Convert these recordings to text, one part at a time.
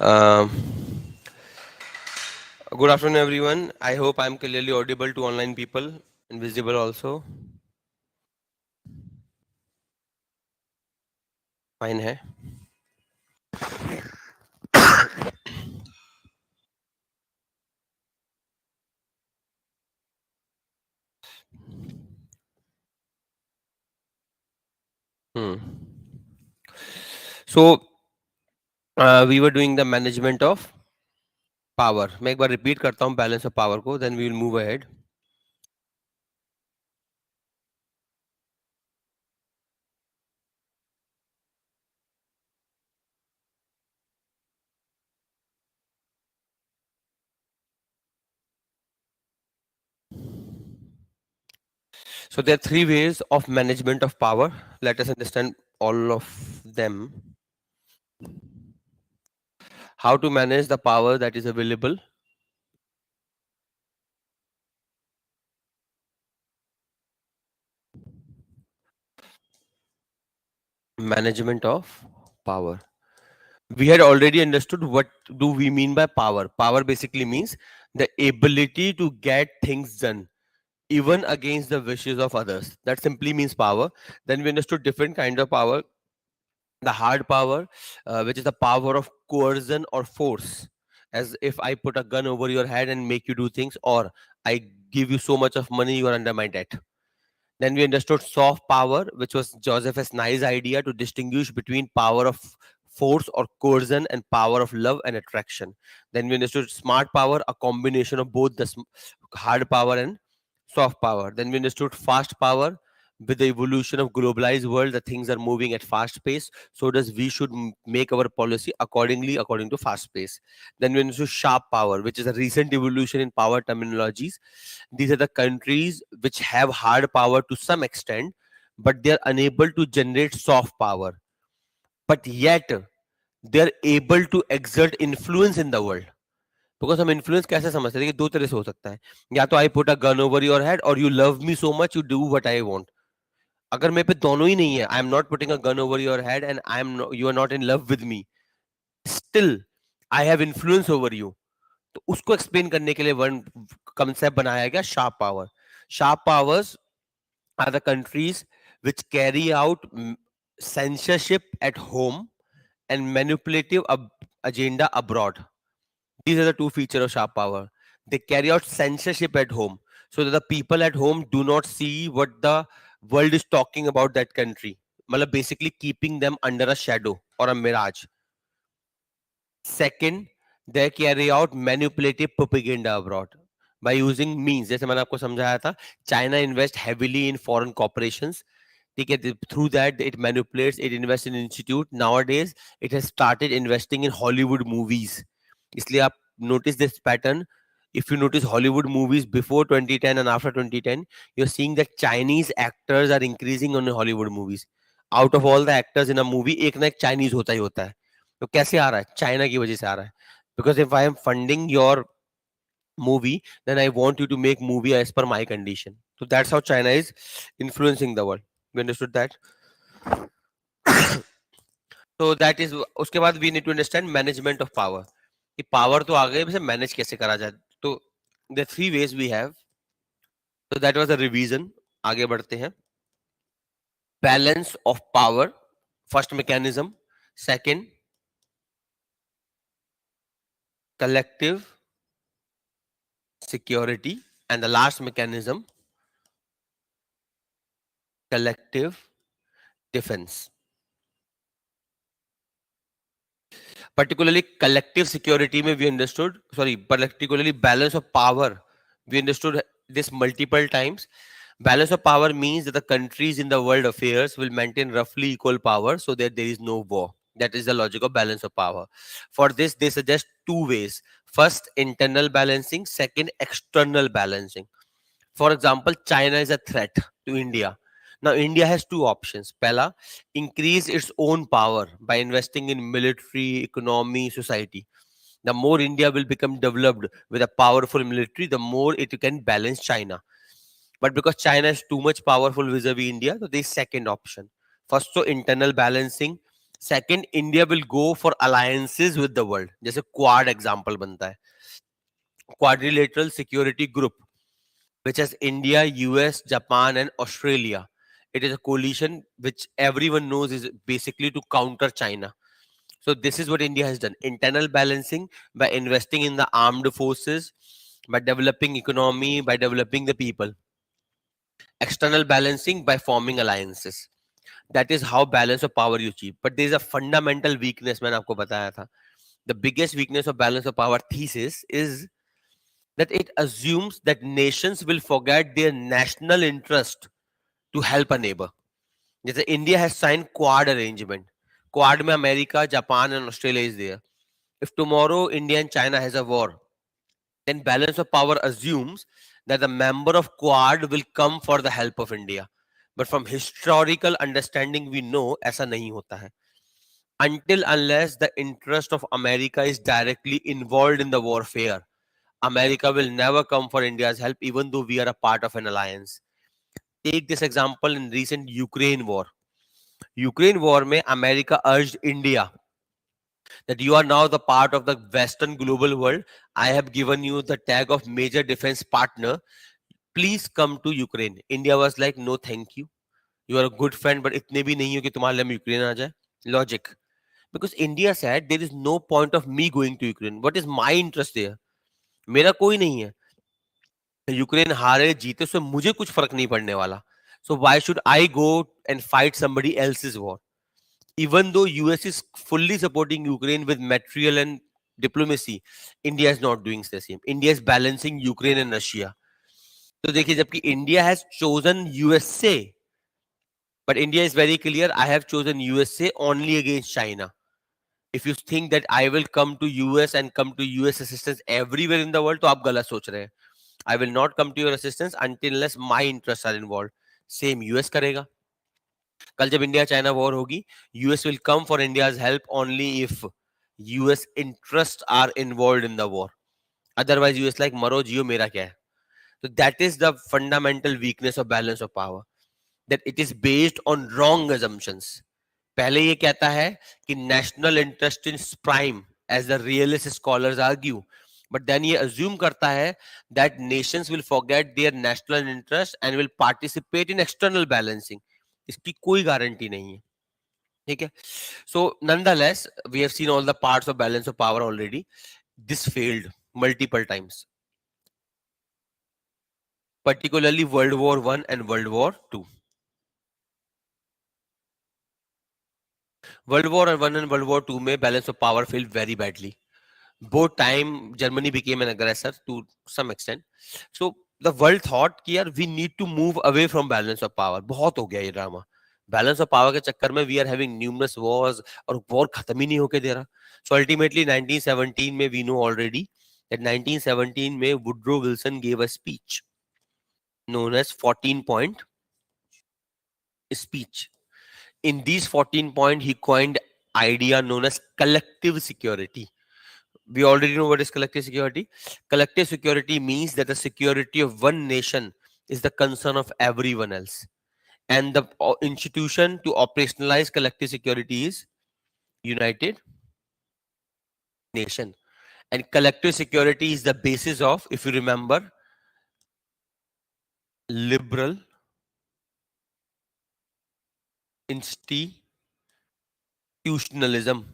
Um, Good afternoon, everyone. I hope I'm clearly audible to online people and visible also. Fine है. Hmm. So we were doing the management of power. मैं एक बार repeat करता हूँ balance of power को. Then we will move ahead. So there are three ways of management of power. Let us understand all of them. How to manage the power that is available. Management of power. We had already understood what do we mean by power. Power basically means the ability to get things done even against the wishes of others. That simply means power. Then we understood different kind of power. The hard power, which is the power of coercion or force, as if I put a gun over your head and make you do things, or I give you so much of money you are under my debt. Then we understood soft power, which was Joseph S. Nye's idea to distinguish between power of force or coercion and power of love and attraction. Then we understood smart power, a combination of both the hard power and soft power. Then we understood fast power. With the evolution of globalized world, the things are moving at fast pace. So does we should make our policy accordingly, according to fast pace. Then we understood sharp power, which is a recent evolution in power terminologies. These are the countries which have hard power to some extent, but they are unable to generate soft power. But yet they are able to exert influence in the world. Because हम influence कैसे समझते हैं कि दो तरह से हो सकता है, या तो I put a gun over your head और you love me so much you do what I want. अगर मेरे पे दोनों ही नहीं है, I am not putting a gun over your head and I am you are not in love with me, still I have influence over you. तो उसको explain करने के लिए वन कंसेप्ट बनाया गया sharp power. Sharp powers are the countries which carry out censorship at home and manipulative agenda abroad. These are the two features of sharp power. They carry out censorship at home so that the people at home do not see what the world is talking about that country. मतलब basically keeping them under a shadow or a mirage. Second, they carry out manipulative propaganda abroad by using means. जैसे मैंने आपको समझाया था, China invest heavily in foreign corporations. ठीक है, through that it manipulates, it invests in institute. Nowadays it has started investing in Hollywood movies. इसलिए आप notice this pattern. If you notice Hollywood movies before 2010 and after 2010, you're seeing that Chinese actors are increasing on Hollywood movies. Out of all the actors in a movie, एक ना एक Chinese होता ही होता है. तो कैसे आ रहा है? चाइना की वजह से आ रहा है. Because if I am funding your movie, then I want you to make movie as per my condition. So that's how China is influencing the world. You understood that? So that is, उसके बाद we need to understand management of power. कि power तो आ गए, इसे manage कैसे करा जाए. तो the three ways we have. So that was a revision. आगे बढ़ते हैं. Balance of power, first mechanism. Second, collective security, and the last mechanism, collective defense. Particularly collective security mein we understood, sorry, particularly balance of power, we understood this multiple times. Balance of power means that the countries in the world affairs will maintain roughly equal power so that there is no war. That is the logic of balance of power. For this, they suggest two ways. First, internal balancing. Second, external balancing. For example, China is a threat to India. Now, India has two options. Pehla, increase its own power by investing in military, economy, society. The more India will become developed with a powerful military, the more it can balance China. But because China is too much powerful vis-a-vis India, so there is second option. First, so internal balancing. Second, India will go for alliances with the world, जैसे quad example बनता है, quadrilateral security group which has India, US, Japan, and Australia. It is a coalition which everyone knows is basically to counter China. So this is what India has done: internal balancing by investing in the armed forces, by developing economy, by developing the people; external balancing by forming alliances. That is how balance of power you achieve. But there is a fundamental weakness. मैंने आपको बताया था. The biggest weakness of balance of power thesis is that it assumes that nations will forget their national interest to help a neighbor. जैसे India has signed Quad arrangement. Quad में America, Japan, and Australia is there. If tomorrow India and China has a war, then balance of power assumes that the member of Quad will come for the help of India. But from historical understanding, we know ऐसा नहीं होता है. Until unless the interest of America is directly involved in the warfare, America will never come for India's help, even though we are a part of an alliance. Take this example in recent Ukraine war. Ukraine war में America urged India that you are now the part of the Western global world. I have given you the tag of major defense partner. Please come to Ukraine. India was like, no, thank you. You are a good friend, but इतने भी नहीं हो कि तुम्हारे लिए हम Ukraine आ जाए. Logic. Because India said there is no point of me going to Ukraine. What is my interest there? मेरा कोई नहीं है. यूक्रेन हारे जीते उससे मुझे कुछ फर्क नहीं पड़ने वाला. So why should I go and fight somebody else's war? Even though US is fully supporting Ukraine with material and diplomacy, India is not doing the same. India is balancing Ukraine and Russia. तो देखिए, जबकि India has chosen USA, but India is very clear, I have chosen USA only against China. If you think that I will come to US and come to US assistance everywhere in the world, तो आप गलत सोच रहे हैं. I will not come to your assistance until unless my interests are involved. Same US करेगा. कल जब India China war होगी, US will come for India's help only if US interest are involve in the war. Otherwise US like मरो जियो, मेरा क्या है. तो that is the fundamental weakness of balance of power, that it is based on wrong assumptions. पहले ये कहता है कि national interest in prime as the realist scholars argue, but then ये अज्यूम करता है that Nations will forget there national interest and will participate in external balancing. इसकी कोई गारंटी नहीं है. ठीक है. So nonetheless, we have seen all the parts of balance of power already. This failed multiple times, particularly World War One and World War Two. World War One and World War Two में balance of power failed very badly. Both time Germany became an aggressor to some extent. So the world thought कि यार we need to move away from balance of power. बहुत हो गया ये drama. Balance of power के चक्कर में we are having numerous wars, और वॉर खत्म ही नहीं होके दे रहा. सो अल्टीमेटली 1917 में वी नो ऑलरेडी दैट 1917 में Woodrow Wilson gave a speech known as 14 point speech. In these 14 point he coined idea known as collective security. We already know what is collective security. Collective security means that the security of one nation is the concern of everyone else. And the institution to operationalize collective security is United Nation. And collective security is the basis of, if you remember, liberal institutionalism.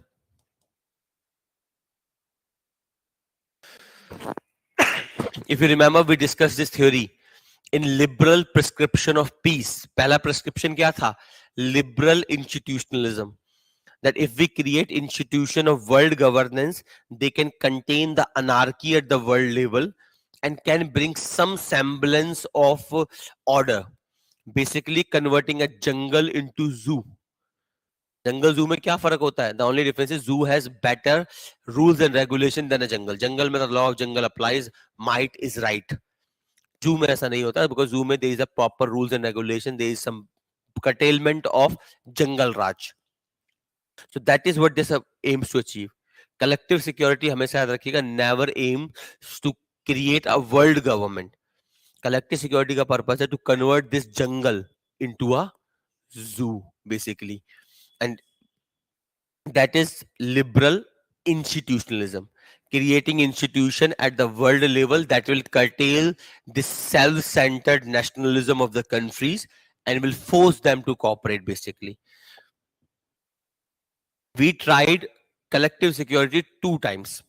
If you remember, we discussed this theory in liberal prescription of peace. पहला prescription क्या था? Liberal institutionalism. That if we create institution of world governance, they can contain the anarchy at the world level and can bring some semblance of order. Basically converting a jungle into zoo. जंगल जू में क्या फर्क होता है? The only difference is zoo has better rules and regulation than a jungle. जंगल में the law of jungle applies, might is right. Zoo में ऐसा नहीं होता, बिकॉज जू में there is a proper rules and regulation, there is some curtailment of jungle raj. So that is what this aims to achieve. Collective security हमेशा याद रखिएगा, never aims to create a world government. Collective security का purpose है to convert this jungle into a zoo basically. And That is liberal institutionalism, creating institution at the world level that will curtail the self-centered nationalism of the countries and will force them to cooperate. Basically, we tried collective security two times.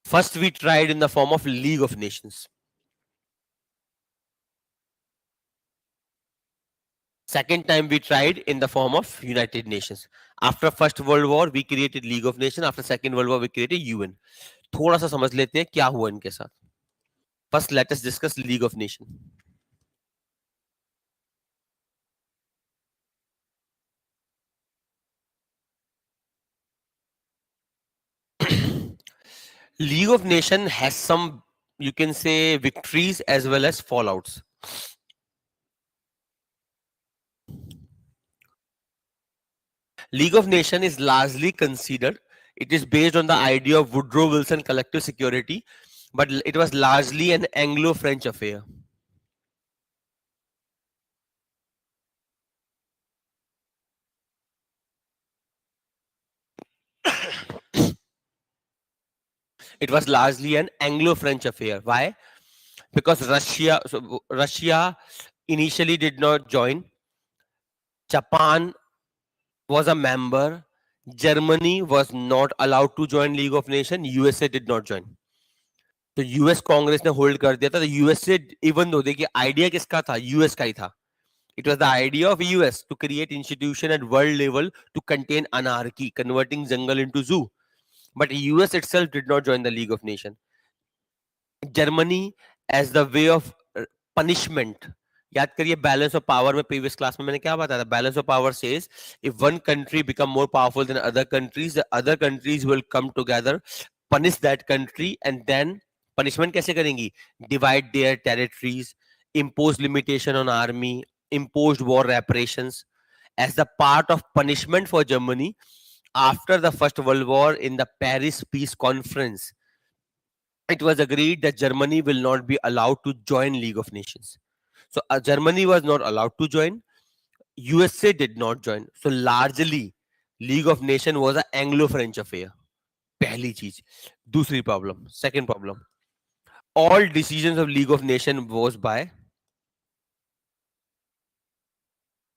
First, we tried in the form of League of Nations. Second time we tried in the form of United Nations. After First World War, we created League of Nations. After Second World War, we created UN. थोड़ा सा समझ लेते हैं क्या हुआ इनके साथ. First, let us discuss League of Nations. League of Nations has some, you can say, victories as well as fallouts. League of Nations is largely considered. It is based on the idea of Woodrow Wilson collective security, but it was largely an Anglo-French affair. It was largely an Anglo-French affair. Why? Because Russia initially did not join. Japan was a member. Germany was not allowed to join League of Nations. USA did not join. तो US Congress ने hold कर दिया था. तो USA even though देखिए idea किसका था, US का ही था. It was the idea of US to create institution at world level to contain anarchy, converting jungle into zoo. But US itself did not join the League of Nations. Germany as the way of punishment. याद करिए balance of power में previous class में मैंने क्या बताया था. Balance of power says if one country become more powerful than other countries will come together, punish that country and then punishment कैसे करेंगी, divide their territories, impose limitation on army, imposed war reparations. As the part of punishment for Germany after the First World War in the Paris Peace Conference, it was agreed that Germany will not be allowed to join League of Nations. So Germany was not allowed to join. USA did not join. So largely, League of Nations was an Anglo-French affair. पहली चीज. दूसरी problem. Second problem. All decisions of League of Nations was by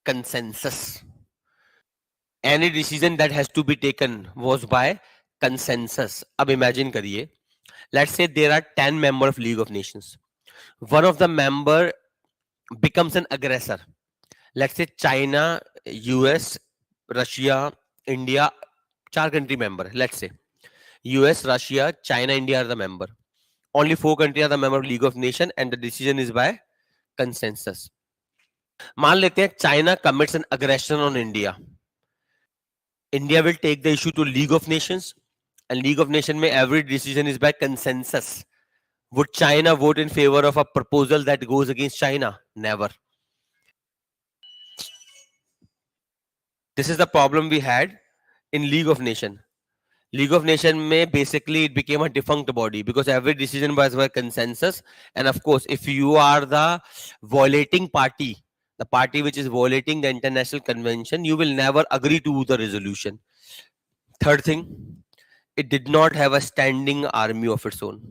consensus. Any decision that has to be taken was by consensus. अब imagine करिए. Let's say there are 10 members of League of Nations. One of the member becomes an aggressor. Let's say China, US, Russia, India, 4 country member. Let's say US, Russia, China, India are the member. Only 4 countries are the member of League of Nations and the decision is by consensus. मान लेते हैं China commits an aggression on India. India will take the issue to League of Nations, and League of Nations में every decision is by consensus. Would China vote in favor of a proposal that goes against China? Never. This is the problem we had in League of Nations. League of Nations may basically it became a defunct body because every decision was by consensus. And of course, if you are the violating party, the party which is violating the international convention, you will never agree to the resolution. Third thing, it did not have a standing army of its own.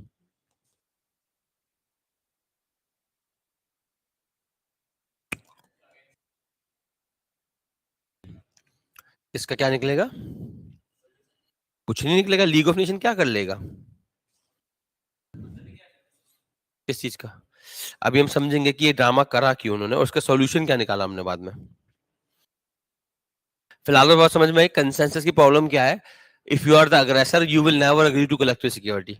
इसका क्या निकलेगा, कुछ नहीं निकलेगा. League of nation क्या कर लेगा, किस चीज का. अभी हम समझेंगे कि ये ड्रामा करा क्यों उन्होंने और उसका सॉल्यूशन क्या निकाला हमने बाद में. फिलहाल तो बात समझ में आई. कंसेंसस की प्रॉब्लम क्या है, if you are the aggressor you will never agree to collective security.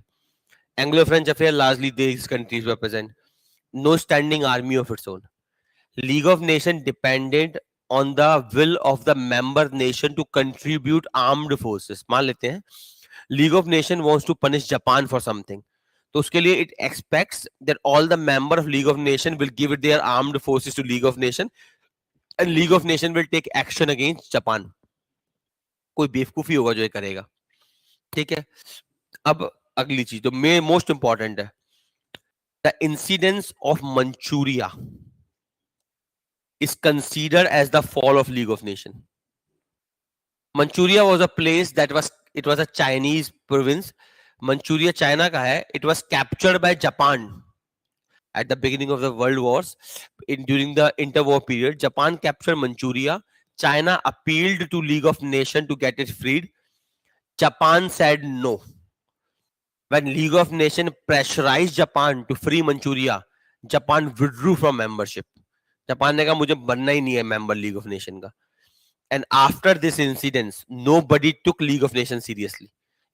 Anglo French affair largely these countries represent. No standing army of its own. League of Nations depended on the will of the member nation to contribute armed forces. मान लेते हैं League of Nations wants to punish Japan for something. तो उसके लिए it expects that all the member of League of Nations will give their armed forces to League of Nations and League of Nations will take action against Japan. कोई बेवकूफी होगा जो ये करेगा. ठीक है. अब अगली चीज जो मोस्ट इंपॉर्टेंट है, the incidence of Manchuria is considered as the fall of League of Nations. Manchuria was a place that was, it was a Chinese province. Manchuria China का है. It was captured by Japan at the beginning of the world wars. During the interwar period, Japan captured Manchuria. China appealed to League of Nations to get it freed. Japan said no. When League of Nations pressurized Japan to free Manchuria, Japan withdrew from membership. Japan ने कहा मुझे बनना ही नहीं है member League of Nations का. And after this incident, nobody took League of Nations seriously.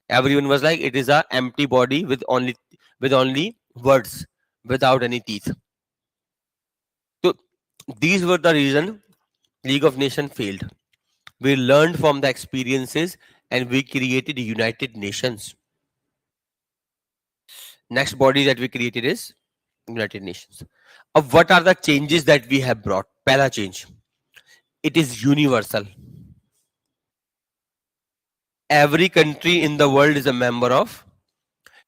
Everyone was like, it is a empty body with only words, without any teeth. So these were the reason League of Nations failed. We learned from the experiences and we created United Nations. Next body that we created is United Nations. What are the changes that we have brought? Pehla change. It is universal. Every country in the world is a member of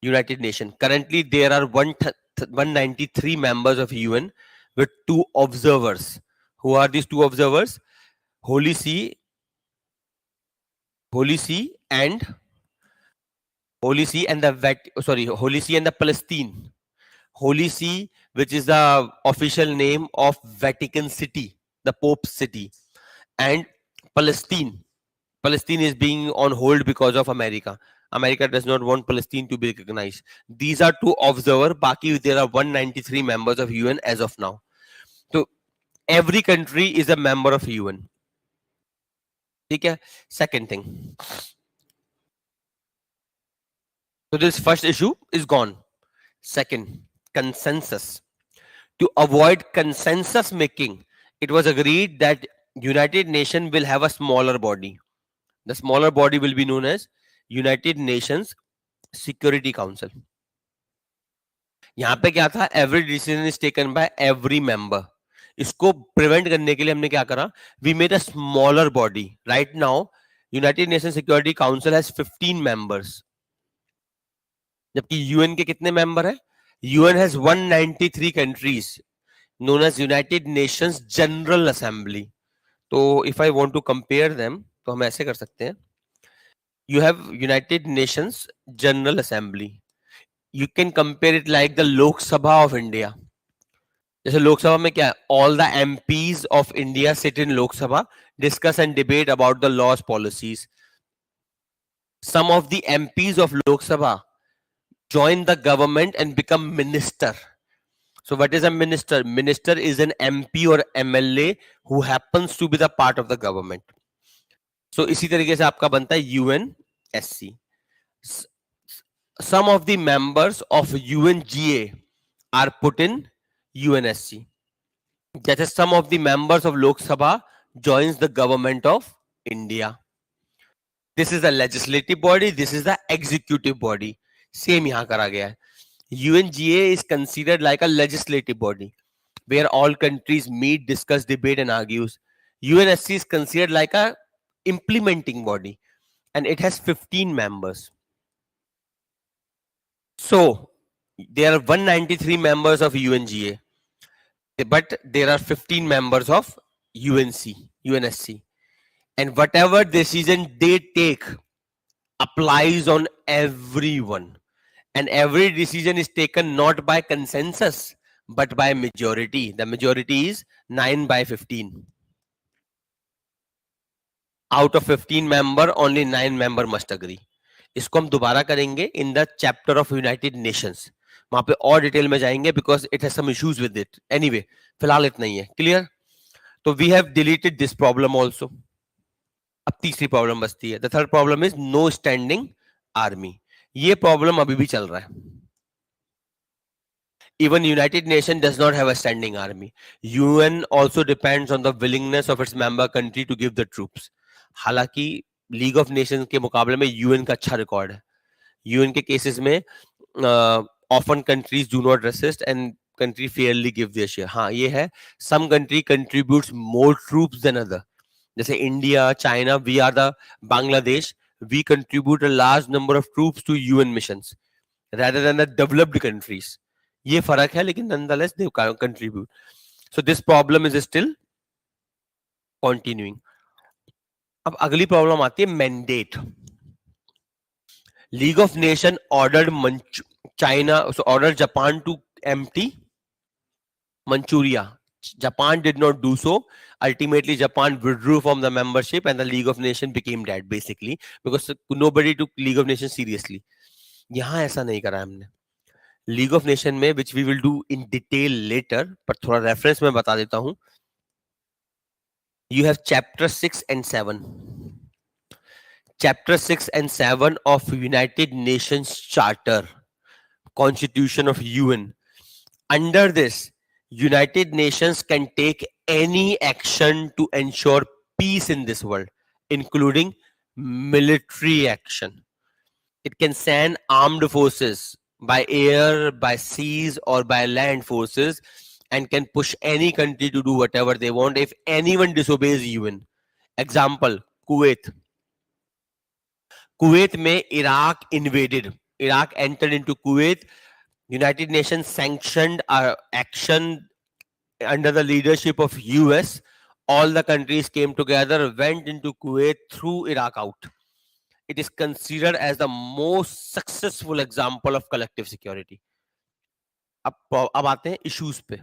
United Nations. Currently, there are 193 members of UN with 2 observers. Who are these 2 observers? Holy See and Holy See and the Palestine. Holy See, which is the official name of Vatican City, the Pope's city, and Palestine. Palestine is being on hold because of America. America does not want Palestine to be recognized. These are 2 observers. Baki, there are 193 members of UN as of now. So every country is a member of UN. Okay. Second thing. So this first issue is gone. Second, consensus. To avoid consensus making, it was agreed that United Nations will have a smaller body. The smaller body will be known as United Nations Security Council. यहाँ पे क्या था? Every decision is taken by every member. इसको prevent करने के लिए हमने क्या करा? We made a smaller body. Right now, United Nations Security Council has 15 members. जबकि UN के कितने member है? UN has 193 countries, known as United Nations General Assembly. तो if I want to compare them, तो हम ऐसे कर सकते हैं. You have United Nations General Assembly. You can compare it like the Lok Sabha of India. जैसे लोकसभा में क्या है? All the MPs of India sit in Lok Sabha, discuss and debate about the laws, policies. Some of the MPs of Lok Sabha join the government and become minister. So what is a minister? Minister is an MP or MLA who happens to be the part of the government. So इसी तरीके से आपका बनता है UNSC. Some of the members of UNGA are put in UNSC. That is, some of the members of Lok Sabha joins the government of India. This is the legislative body. This is the executive body. Same यहाँ करा गया है. UNGA is considered like a legislative body where all countries meet, discuss, debate, and argues. UNSC is considered like a implementing body, and it has 15 members. So there are 193 members of UNGA, but there are 15 members of UNSC, and whatever decision they take applies on everyone. And every decision is taken not by consensus, but by majority. The majority is 9 by 15. Out of 15 member, only 9 member must agree. इसको हम दोबारा करेंगे in the chapter of United Nations. वहां पे और detail में जाएंगे because it has some issues with it. Anyway, फिलहाल इतना ही है. Clear? तो we have deleted this problem also. अब तीसरी प्रॉब्लम बचती है. The third problem is no standing army. ये प्रॉब्लम अभी भी चल रहा है. Even United Nations does not have a standing army. UN also depends on the willingness of its member country to give the troops. हालांकि league of Nations के मुकाबले में यूएन का अच्छा रिकॉर्ड है. यूएन के केसेस में often countries do not resist and country fairly give their share. हाँ ये है, some country contributes more troops than other. जैसे India, China, we are the Bangladesh, we contribute a large number of troops to UN missions rather than the developed countries. ये फर्क है, लेकिन nonetheless they contribute. So this problem is still continuing. अब अगली problem आती है mandate. League of nation ordered China order Japan to empty Manchuria. Japan did not do so. Ultimately, Japan withdrew from the membership, and the League of Nations became dead, basically, because nobody took League of Nations seriously. यहाँ ऐसा नहीं करा हमने. League of nation में, which we will do in detail later, पर थोड़ा reference में बता देता हूं. You have chapter 6 and 7. Chapter 6 and 7 of United Nations Charter, Constitution of UN. Under this, United Nations can take any action to ensure peace in this world, including military action. It can send armed forces by air, by seas, or by land forces, and can push any country to do whatever they want if anyone disobeys UN. Example, Kuwait. Kuwait में Iraq invaded. Iraq entered into Kuwait. United Nations sanctioned action under the leadership of US. All the countries came together, went into Kuwait, threw Iraq out. It is considered as the most successful example of collective security. अब आते हैं issues पे.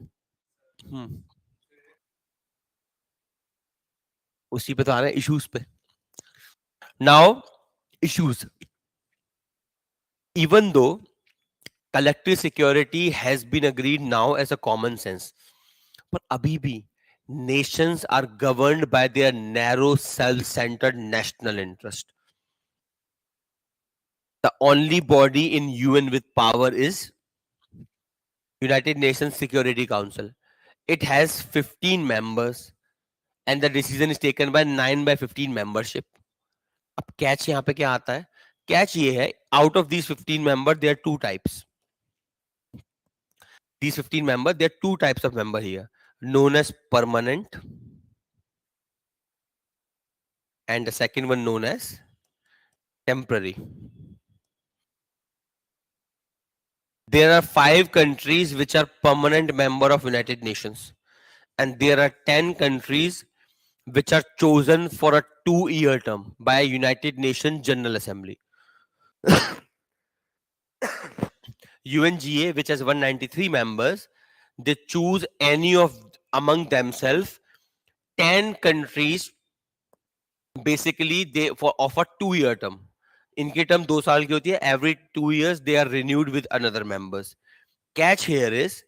उसी पे तो आ रहे हैं issues पे. Now, issues. Even though collective security has been agreed now as a common sense, but abhi bhi nations are governed by their narrow self-centered national interest. The only body in UN with power is United Nations Security Council. It has 15 members and the decision is taken by 9/15 membership. अब catch यहाँ पे क्या आता है? Catch ये है, out of these 15 members, there are two types. These 15 members, there are two types of member here, known as permanent, and the second one known as temporary. There are 5 countries which are permanent member of United Nations, and there are 10 countries which are chosen for a 2-year term by United Nations General Assembly. UNGA, which has 193 members, they choose any of among themselves 10 countries. Basically, they for of a 2-year term. इनकी term 2 साल की होती है. Every 2 years they are renewed with another members. Catch here is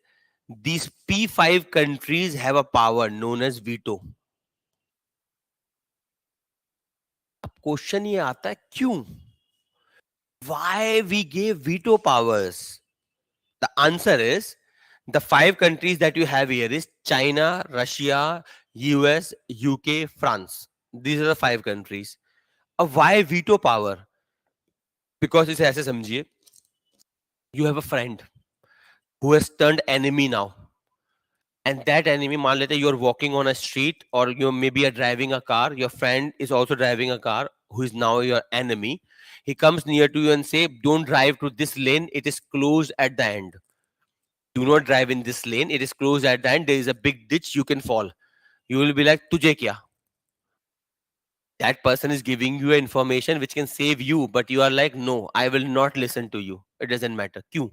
these P5 countries have a power known as veto. अब question ये आता है क्यों? Why we gave veto powers? The answer is the 5 countries that you have here is China, Russia, US, UK, France. These are the 5 countries. Why veto power? Because इसे ऐसे समझिए, you have a friend who has turned enemy now, and that enemy, मान लेते you are walking on a street or you maybe are driving a car, your friend is also driving a car who is now your enemy. He comes near to you and say, don't drive to this lane, it is closed at the end. Do not drive in this lane, it is closed at the end, there is a big ditch, you can fall. You will be like, tujhe kya? That person is giving you information which can save you, but you are like, no, I will not listen to you. It doesn't matter. क्यों?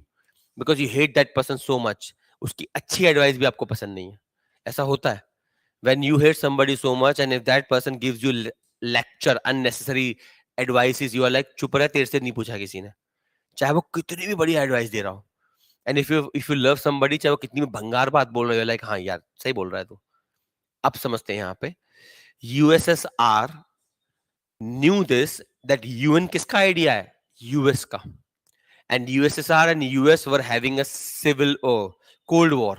Because you hate that person so much. उसकी अच्छी advice भी आपको पसंद नहीं है. ऐसा होता है. When you hate somebody so much and if that person gives you lecture, unnecessary advices, you are like, चुप रह, तेरे से नहीं पूछा किसी ने. चाहे वो कितनी भी बड़ी एडवाइस दे रहा हो. And if you love somebody, चाहे वो कितनी भी भंगार बात बोल रहे हो, like, हाँ यार, सही बोल रहा है तू. अब समझते हैं यहाँ पे. USSR knew this, that UN किसका आइडिया है? US का. And USSR and US were having a civil Cold War.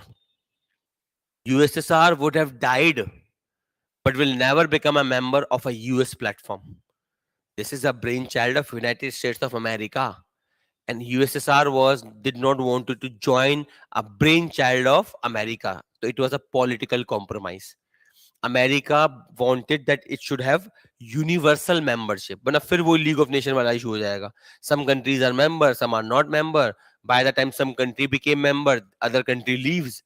USSR would have died, but will never become a member of a US platform. This is a brainchild of United States of America. And USSR did not want to join a brainchild of America. So it was a political compromise. America wanted that it should have universal membership. वरना फिर वो League of Nations वाला issue हो जाएगा. Some countries are member, some are not member. By the time some country became member, other country leaves.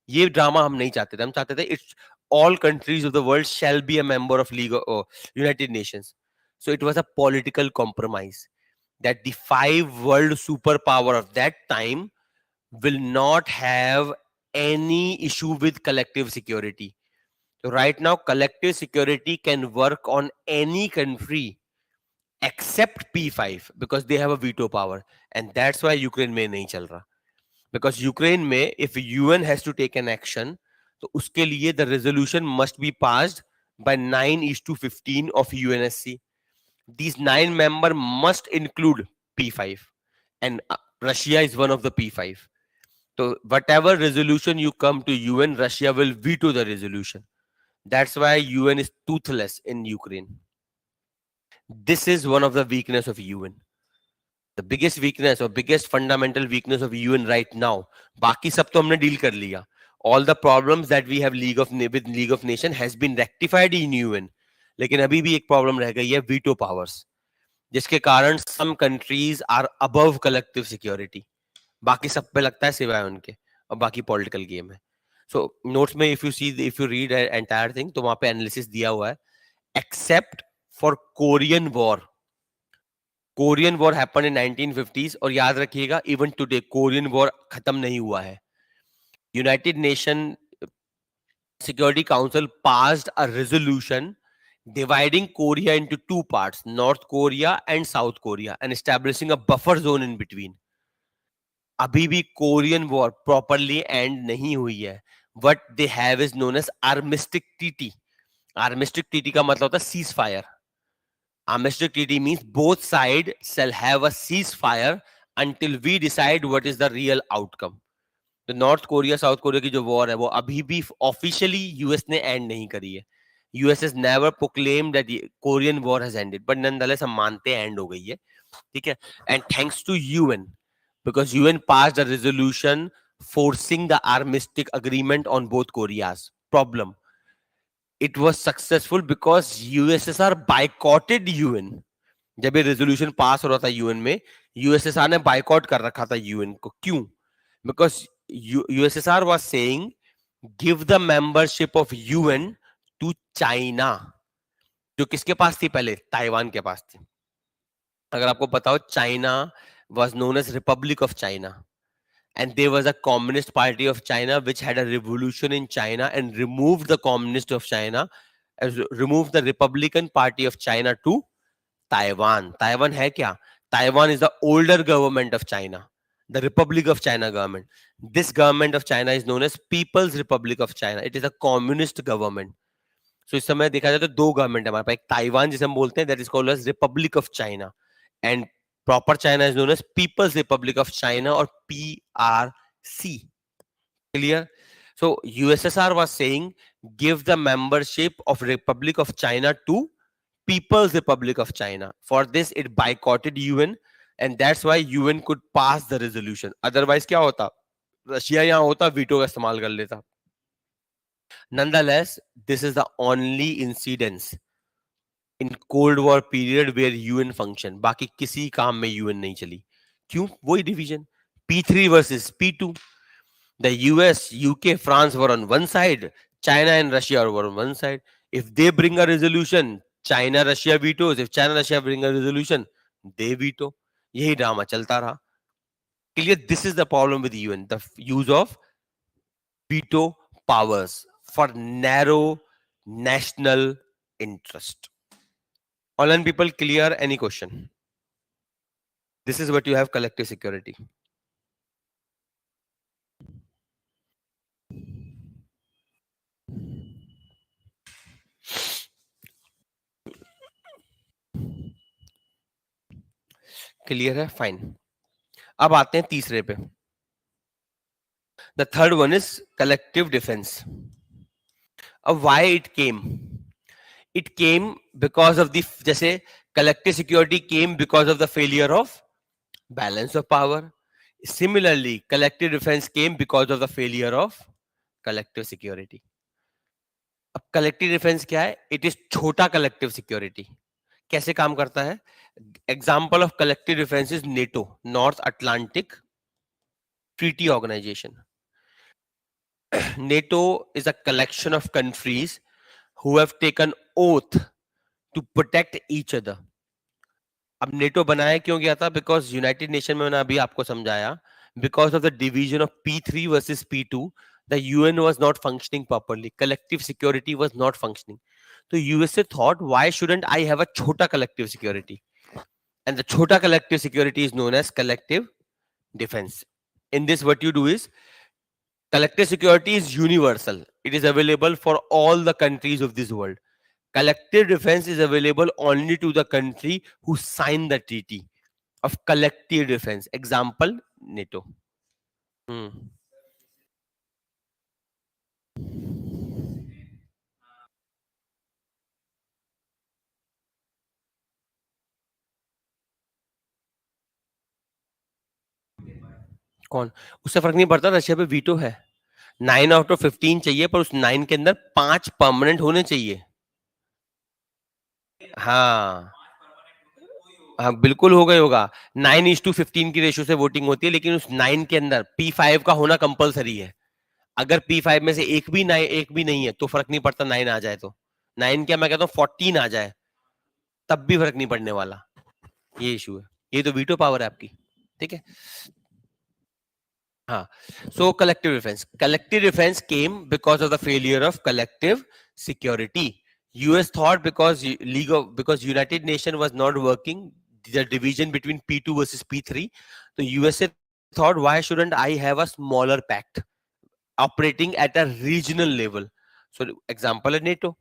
ये drama हम नहीं चाहते थे. हम चाहते थे all countries of the world shall be a member of League of United Nations. So it was a political compromise that the five world superpower of that time will not have any issue with collective security. So right now, collective security can work on any country except P5 because they have a veto power, and that's why Ukraine में नहीं चल रहा. Because Ukraine में if UN has to take an action, तो उसके लिए the resolution must be passed by 9:15 of UNSC. These 9 members must include P5, and Russia is one of the P5. So whatever resolution you come to UN, Russia will veto the resolution. That's why UN is toothless in Ukraine. This is one of the weakness of UN. The biggest weakness or biggest fundamental weakness of UN right now. बाकी सब तो हमने deal कर लिया. All the problems that we have with League of Nations has been rectified in UN. लेकिन अभी भी एक problem रह गई है veto powers, जिसके कारण some countries are above collective security. बाकी सब पे लगता है सिवाय उनके, और बाकी political game है. So notes में if you read an entire thing, तो वहां पे analysis दिया हुआ है. Except for Korean War. Korean war happen in 1950s, और याद रखिएगा इवन टुडे कोरियन वॉर खत्म नहीं हुआ है. United nation security council passed a resolution dividing Korea into two parts, North Korea and South Korea, and establishing a buffer zone in between. अभी भी Korean war properly and नहीं हुई है. What they have is known as armistice treaty. Armistice treaty का मतलब होता है cease fire. Armistice treaty means both sides shall have a ceasefire until we decide what is the real outcome. तो north Korea south Korea की जो war है वो अभी भी ऑफिशियली यूएस ने एंड नहीं करी है. US has never proclaimed that the Korean war has ended, but nonetheless हम मानते हैं एंड हो गई है. ठीक है. And thanks to UN, because UN passed a resolution forcing the armistice agreement on both Koreas. Problem, it was successful because USSR boycotted UN. जब ये रेजोल्यूशन पास हो रहा था यूएन में, यूएसएसआर ने बाइकआउट कर रखा था यूएन को. क्यों? Because USSR was saying give the membership of UN to China, जो किसके पास थी पहले? ताइवान के पास थी. अगर आपको पता हो, China was known as republic of China, and there was a communist party of China which had a revolution in China and removed the communist of China, removed the Republican Party of China to Taiwan. Taiwan है क्या? Taiwan is the older government of China, the Republic of China government. This government of China is known as People's Republic of China. It is a communist government. So इस समय देखा जाए तो दो government है हमारे पास. एक ताइवान जिसे हम बोलते हैं, that is called as Republic of China, and proper China is known as People's Republic of China, or PRC. Clear? So USSR was saying give the membership of Republic of China to People's Republic of China. For this it boycotted UN, and that's why UN could pass the resolution. Otherwise क्या होता? Russia यहाँ होता, veto का इस्तेमाल कर लेता. Nonetheless, this is the only incidence in Cold War period where UN function. बाकी किसी काम में UN नहीं चली. क्यों? वही division. P3 versus P2. The US, UK, France were on one side. China and Russia were on one side. If they bring a resolution, China Russia vetoes. If China Russia bring a resolution, they veto. यही drama चलता रहा. Clear? This is the problem with UN, the use of veto powers for narrow national interest. Online people, clear? Any question? This is what you have: collective security. Clear है? Fine. अब आते हैं तीसरे पे. The third one is collective defense. Why it came? It came because of the, जैसे collective security came because of the failure of balance of power. Similarly, collective defense came because of the failure of collective security. अब collective defense क्या है? It is छोटा collective security. कैसे काम करता है? Example of collective defense is NATO, North Atlantic Treaty Organization. NATO is a collection of countries who have taken oath to protect each other. अब NATO बनाया क्यों गया था? बिकॉज यूनाइटेड नेशन में मैंने अभी आपको समझाया, because of the division of P3 versus P2, the UN was not functioning properly. Collective security was not functioning. So USA thought, why shouldn't I have a chota collective security? And the chota collective security is known as collective defense. In this, what you do is, collective security is universal. It is available for all the countries of this world. Collective defense is available only to the country who signed the treaty of collective defense. Example, NATO. Hmm. कौन? उससे फर्क नहीं पड़ता, Russia पे veto है। 9 out of 15 चाहिए, पर उस 9 के अंदर 5 परमानेंट होने चाहिए। हाँ, हाँ बिल्कुल हो गए होगा। 9:15 की रेशियो से वोटिंग होती है, लेकिन उस 9 के अंदर P5 का होना कंपलसरी है। अगर P5 में से एक भी नहीं है तो फर्क नहीं पड़ता, 9 आ जाए तो। 9 क्या, मैं कहता हूँ 14 आ जाए तब भी फर्क नहीं पड़ने वाला। ये इशू है, ये तो वीटो पावर है आपकी, ठीक है। हाँ, so collective defense came because of the failure of collective security. US thought, because because United Nation was not working, the division between P2 versus P3, the USA thought, why shouldn't I have a smaller pact operating at a regional level? So example is NATO.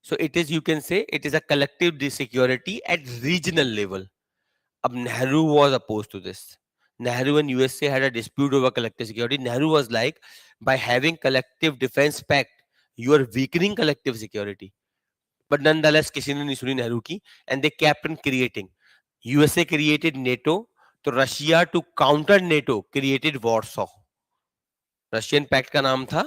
So it is, you can say, it is a collective security at regional level. Nehru was opposed to this. Nehru and USA had a dispute over collective security. Nehru was like, by having collective defense pact, you are weakening collective security. But nonetheless, किसी ने नहीं सुनी नेहरू की, and they kept on creating. USA created NATO, तो Russia to counter NATO created Warsaw. Russian pact का नाम था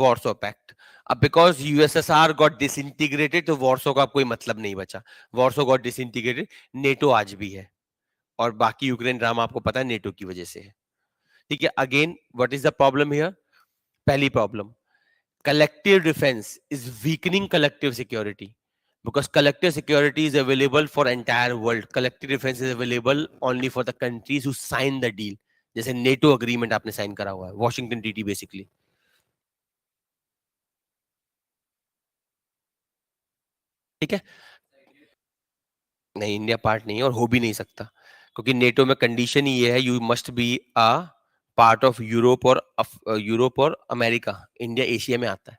Warsaw pact. अब बिकॉज यूएसएसआर गॉट डिसइंटीग्रेटेड, तो वॉर्सो का कोई मतलब नहीं बचा। वॉर्सो गॉट डिसइंटीग्रेटेड, नेटो आज भी है, और बाकी यूक्रेन ड्रामा आपको पता है नेटो की वजह से है, ठीक है। Again, what is the problem here? पहली problem, collective defense is weakening collective security, because collective security is available for entire world. Collective defense is available only for the countries who sign the deal. जैसे NATO agreement आपने sign करा हुआ है, Washington treaty basically, ठीक है। नहीं, India part नहीं है और हो भी नहीं सकता, क्योंकि नेटो में कंडीशन ही ये है, you must be a part of Europe और अमेरिका। इंडिया एशिया में आता है।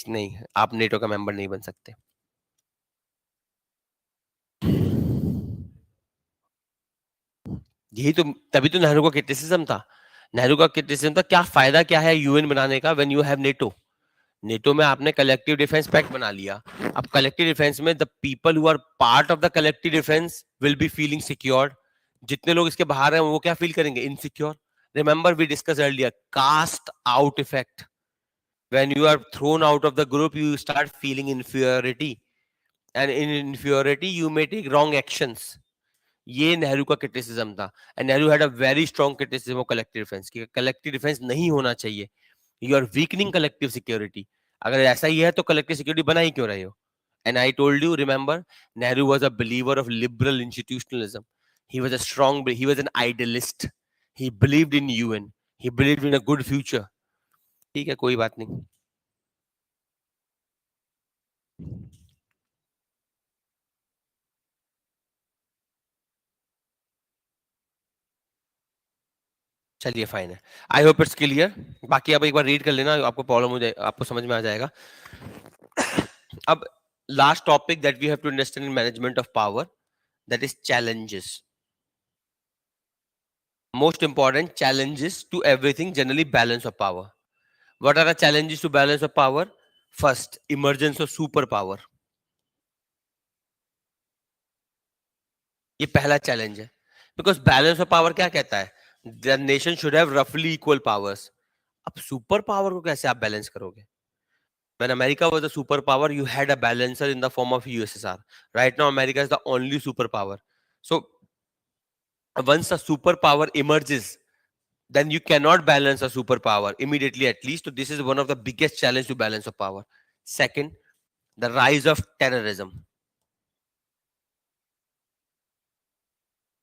नहीं, आप नेटो का मेंबर नहीं बन सकते। यही तो, तभी तो नेहरू का क्रिटिसिज्म था। नेहरू का क्रिटिसिज्म था, क्या फायदा क्या है यूएन बनाने का when you have NATO. NATO में आपने कलेक्टिव डिफेंस पैक्ट बना लिया। अब कलेक्टिव डिफेंस में the people who are part of the collective defence will be feeling secured. जितने लोग इसके बाहर हैं वो क्या फील करेंगे? Insecure. Remember we discuss earlier, cast out effect. when you are thrown out of the group, you start feeling inferiority, and in inferiority you may take wrong actions. ये नेहरू का क्रिटिसिज्म था, and Nehru had a very strong criticism of collective defence कि collective defence नहीं होना चाहिए, you are weakening collective security. अगर ऐसा ही है तो कलेक्टिव सिक्योरिटी बना ही क्यों रहे हो? And I told you, remember, Nehru was a believer of liberal institutionalism. He was a strong, he was an idealist, he believed in UN, he believed in a good future. ठीक है, कोई बात नहीं। चलिए फाइन है, आई होप इट्स क्लियर। बाकी आप एक बार रीड कर लेना, आपको प्रॉब्लम हो जाए, आपको समझ में आ जाएगा। अब last topic that we have to understand in management of power, that is challenges. Most important challenges to everything, generally balance of power. What are the challenges to balance of power? First, emergence of superpower. ये पहला challenge है, because balance of power क्या कहता है? The nation should have रफली equal powers. अब super power को कैसे आप बैलेंस करोगे? When America was a superpower, you had a balancer in the form of USSR. Right now, America is the only superpower. So, once a superpower emerges, then you cannot balance a superpower immediately, at least. So this is one of the biggest challenge to balance of power. Second, the rise of terrorism.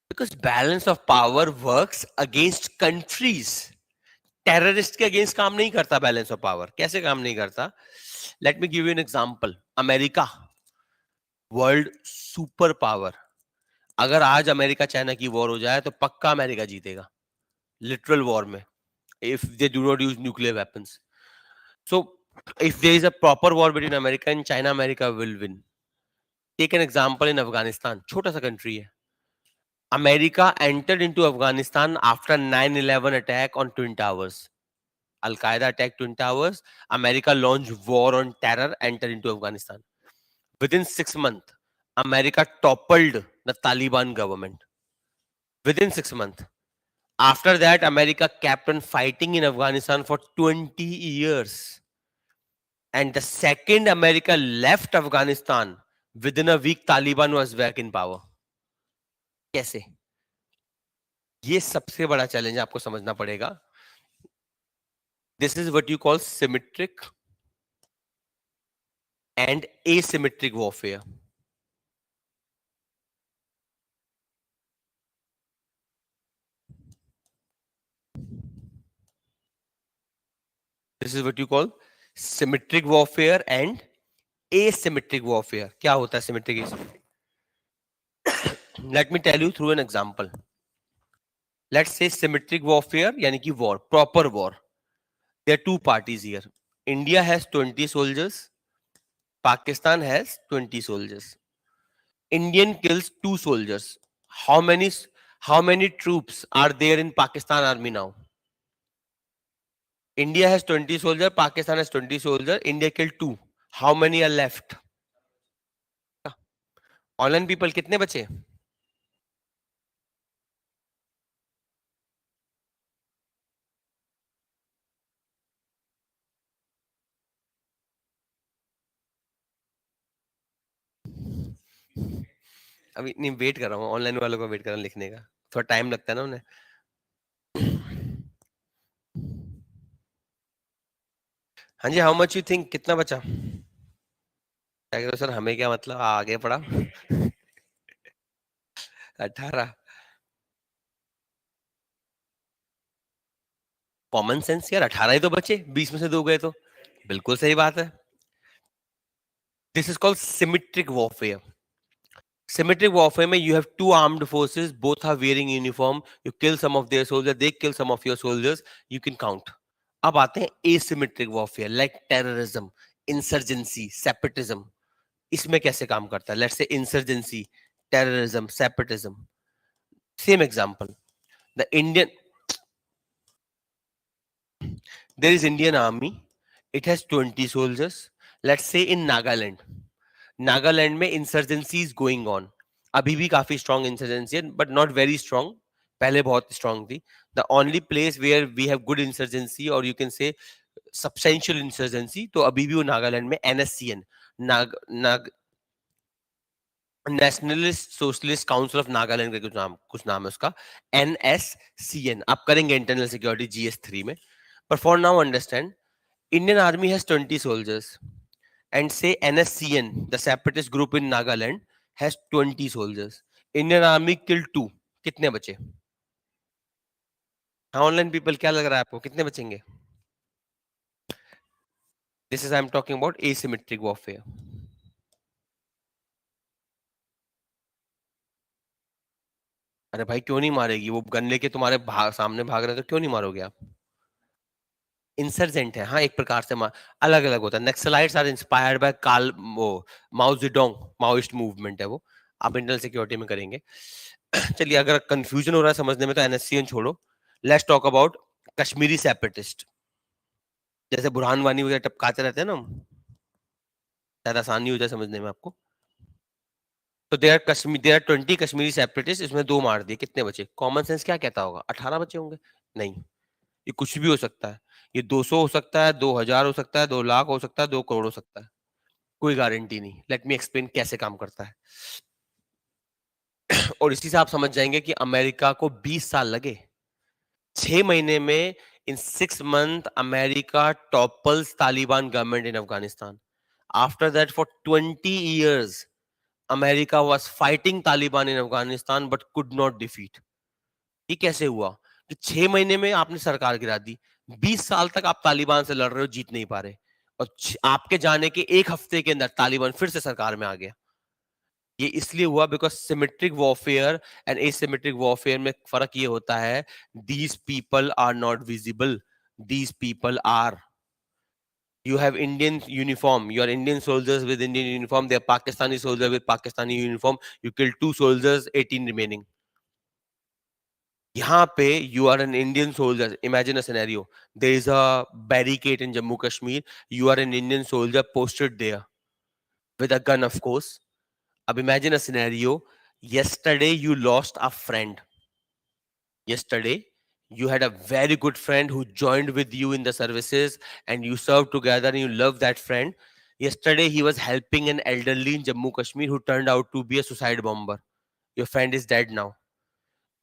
Because balance of power works against countries. Terrorist के against काम नहीं करता balance of power. कैसे काम नहीं करता? Let me give you an example. America, world super power. अगर आज अमेरिका चाइना की वॉर हो जाए तो पक्का अमेरिका जीतेगा, लिटरल वॉर में, if they do not use nuclear weapons. So if there is a proper war between America and China, America will win. Take an example in Afghanistan. छोटा सा country है. America entered into Afghanistan after 9/11 attack on Twin Towers. Al Qaeda attacked Twin Towers. America launched war on terror, entered into Afghanistan. Within 6 months, America toppled the Taliban government. Within 6 months. After that, America kept on fighting in Afghanistan for 20 years. And the second America left Afghanistan, within a week, Taliban was back in power. कैसे? ये सबसे बड़ा challenge आपको समझना पड़ेगा. This is what you call symmetric and asymmetric warfare. This is what you call symmetric warfare and asymmetric warfare. क्या होता है symmetric asymmetric? Let me tell you through an example. Let's say symmetric warfare यानी कि war, proper war. There are two parties here. India has 20 soldiers. Pakistan has 20 soldiers. Indian kills 2 soldiers. How many troops are there in Pakistan army now? India has 20 soldiers, Pakistan has 20 soldiers, India killed 2. How many are left? Online people कितने बचे? अभी नहीं, wait कर रहा हूँ, online वालों को wait कर रहा हूँ लिखने का, थोड़ा टाइम लगता है ना उन्हें. हाँ जी, हाउ मच यू थिंक, कितना बचा? क्या कह रहे हो सर, हमें क्या मतलब, आगे पढ़ा. 18. कॉमन सेंस यार, 18 ही तो बचे, 20 में से 2 गए तो. बिल्कुल सही बात है. This is called symmetric warfare. Symmetric warfare में you have two armed forces, both are wearing uniform, you kill some of their soldiers, they kill some of your soldiers, you can count. अब आते हैं asymmetric warfare like terrorism, insurgency, separatism. इसमें कैसे काम करता है? Let's say insurgency, terrorism, separatism. Same example. The Indian, there is Indian army, it has 20 soldiers. Let's say in Nagaland. Nagaland में insurgency is going on. अभी भी काफी स्ट्रॉन्ग इंसर्जेंसी है, बट नॉट वेरी स्ट्रॉन्ग. पहले बहुत स्ट्रॉन्ग थी. The only place where we have good insurgency और you can say substantial insurgency, तो अभी भी वो नागालैंड में NSCN, nationalist socialist council of Nagaland का कुछ नाम है उसका, एनएससीएन. आप करेंगे इंटरनल सिक्योरिटी GS3 में. पर for now understand, Indian army has 20 soldiers and say NSCN, the separatist group in Nagaland, has 20 soldiers. Indian army killed 2. कितने बचे? हाँ, ऑनलाइन पीपल, क्या लग रहा है आपको, कितने बचेंगे? This is I am talking about asymmetric warfare. अरे भाई, क्यों नहीं मारेगी? वो गन लेके तुम्हारे सामने भाग रहे हैं तो क्यों नहीं मारोगे आप? इंसर्जेंट है, हाँ, एक प्रकार से अलग अलग होता है. नक्सलाइट्स आर इंस्पायर्ड बाय काल, वो माओ जेडोंग, माओइस्ट मूवमेंट है वो. आप इंटरनल सिक्योरिटी में करेंगे. चलिए, अगर कंफ्यूजन हो रहा है समझने में तो एनएससीएन छोड़ो. Let's talk about Kashmiri separatist. जैसे बुरहान वानी वगैरह टपकाते रहते हैं ना, शायद आसान नहीं हो जाए समझने में आपको. तो देयर आर 20 कश्मीरी सेपरेटिस्ट, इसमें 2 मार दिए, कितने बचे? कॉमन सेंस क्या कहता होगा? 18 बचे होंगे. नहीं, ये कुछ भी हो सकता है. ये 200 हो सकता है, 2000 हो सकता है, 2 लाख हो सकता है, 2 करोड़ हो सकता है. कोई गारंटी नहीं. लेट मी एक्सप्लेन कैसे काम करता है. और इसी से आप समझ जाएंगे कि अमेरिका को 20 साल लगे 6 महीने में, in 6 months, America topples Taliban government in Afghanistan. After that, for 20 years, America was fighting Taliban in Afghanistan but could not defeat. ये कैसे हुआ कि 6 महीने में आपने सरकार गिरा दी? 20 साल तक आप तालिबान से लड़ रहे हो, जीत नहीं पा रहे, और आपके जाने के 1 हफ्ते के अंदर तालिबान फिर से सरकार में आ गया. ये इसलिए हुआ because symmetric warfare and asymmetric warfare में फर्क ये होता है, these people are not visible, these people are. You have Indian uniform, you are Indian soldiers with Indian uniform, they are Pakistani soldiers with Pakistani uniform, you kill 2 soldiers, 18 remaining. यहाँ पे you are an Indian soldier. Imagine a scenario. There is a barricade in Jammu Kashmir. You are an Indian soldier posted there with a gun, of course. Ab imagine a scenario. Yesterday you lost a friend. Yesterday you had a very good friend who joined with you in the services and you served together and you love that friend. Yesterday he was helping an elderly in Jammu Kashmir who turned out to be a suicide bomber. Your friend is dead now.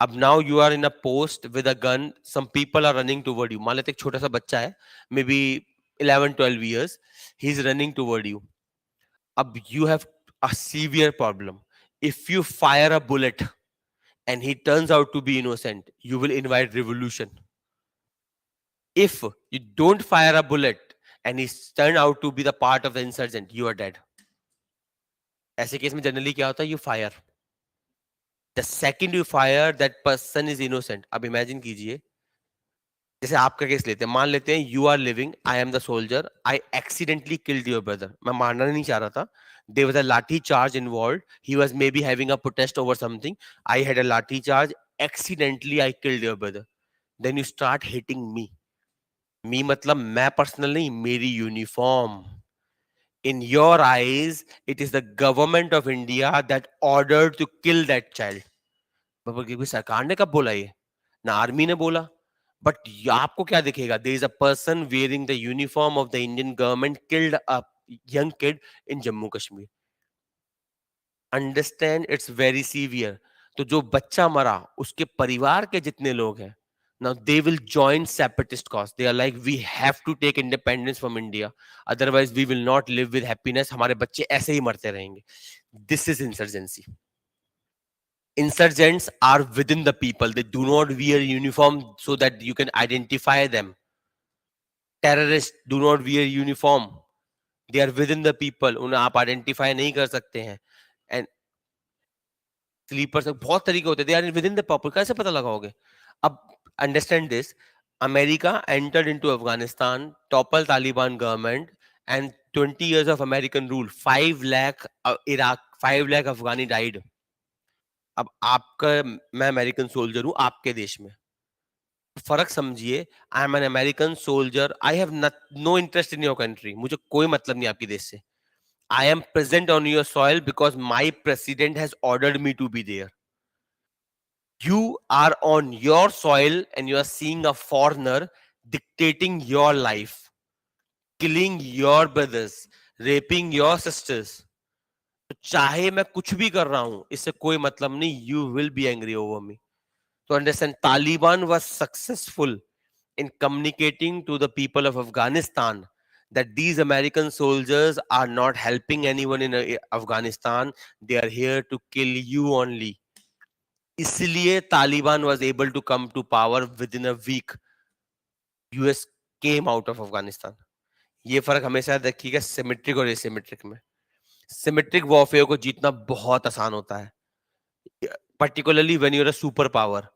अब now you are in a post with a gun, some people are running toward you. मान लेते एक छोटा सा बच्चा है, maybe 11-12 years, he is running toward you. अब you have a severe problem. If you fire a bullet and he turns out to be innocent, you will invite revolution. If you don't fire a bullet and he turned out to be the part of the insurgent, you are dead. ऐसे case में generally क्या होता है? You fire. The second you fire, that person is innocent. अब imagine कीजिए, जैसे आपका case लेते हैं, मान लेते हैं you are living, I am the soldier, I accidentally killed your brother. मैं मारना नहीं चाह रहा था. There was a lathi charge involved. He was maybe having a protest over something. I had a lathi charge. Accidentally I killed your brother. Then you start hitting me. Me मतलब मैं personal नहीं, मेरी uniform. In your eyes it is the government of India that ordered to kill that child. क्योंकि सरकार ने कब बोला? ये ना आर्मी ने बोला. बट आपको क्या दिखेगा? There is a person wearing the uniform of the Indian government killed a young kid in Jammu Kashmir. Understand, it's very severe. तो जो बच्चा मरा, उसके परिवार के जितने लोग हैं, now they will join separatist cause. They are like, we have to take independence from India, otherwise we will not live with happiness. हमारे बच्चे ऐसे ही मरते रहेंगे. This is insurgency. Insurgents are within the people. They do not wear uniform so that you can identify them. Terrorists do not wear uniform. They are within the people. उन्हें आप identify नहीं कर सकते हैं. And स्लीपर्स बहुत तरीके होते हैं. They are within the popular. कैसे पता लगाओगे? अब understand this. America entered into Afghanistan, topple Taliban government, and 20 years of American rule, 5 lakh Iraq, 5 lakh Afghani died. अब आपका, मैं अमेरिकन सोल्जर हूं आपके देश में. फर्क समझिए. I am an American soldier, I have no interest in your country. मुझे कोई मतलब नहीं आपकी देश से. I am present on your soil because my president has ordered me to be there. You are on your soil and you are seeing a foreigner dictating your life, killing your brothers, raping your sisters. तो चाहे मैं कुछ भी कर रहा हूं, इससे कोई मतलब नहीं. You will be angry over me. So understand, Taliban was successful in communicating to the people of Afghanistan that these American soldiers are not helping anyone in Afghanistan. They are here to kill you only. इसलिए Taliban was able to come to power within a week. US came out of Afghanistan. ये फर्क हमेशा देखिएगा symmetric और asymmetric में. Symmetric warfare को जीतना बहुत आसान होता है, particularly when you are a super power.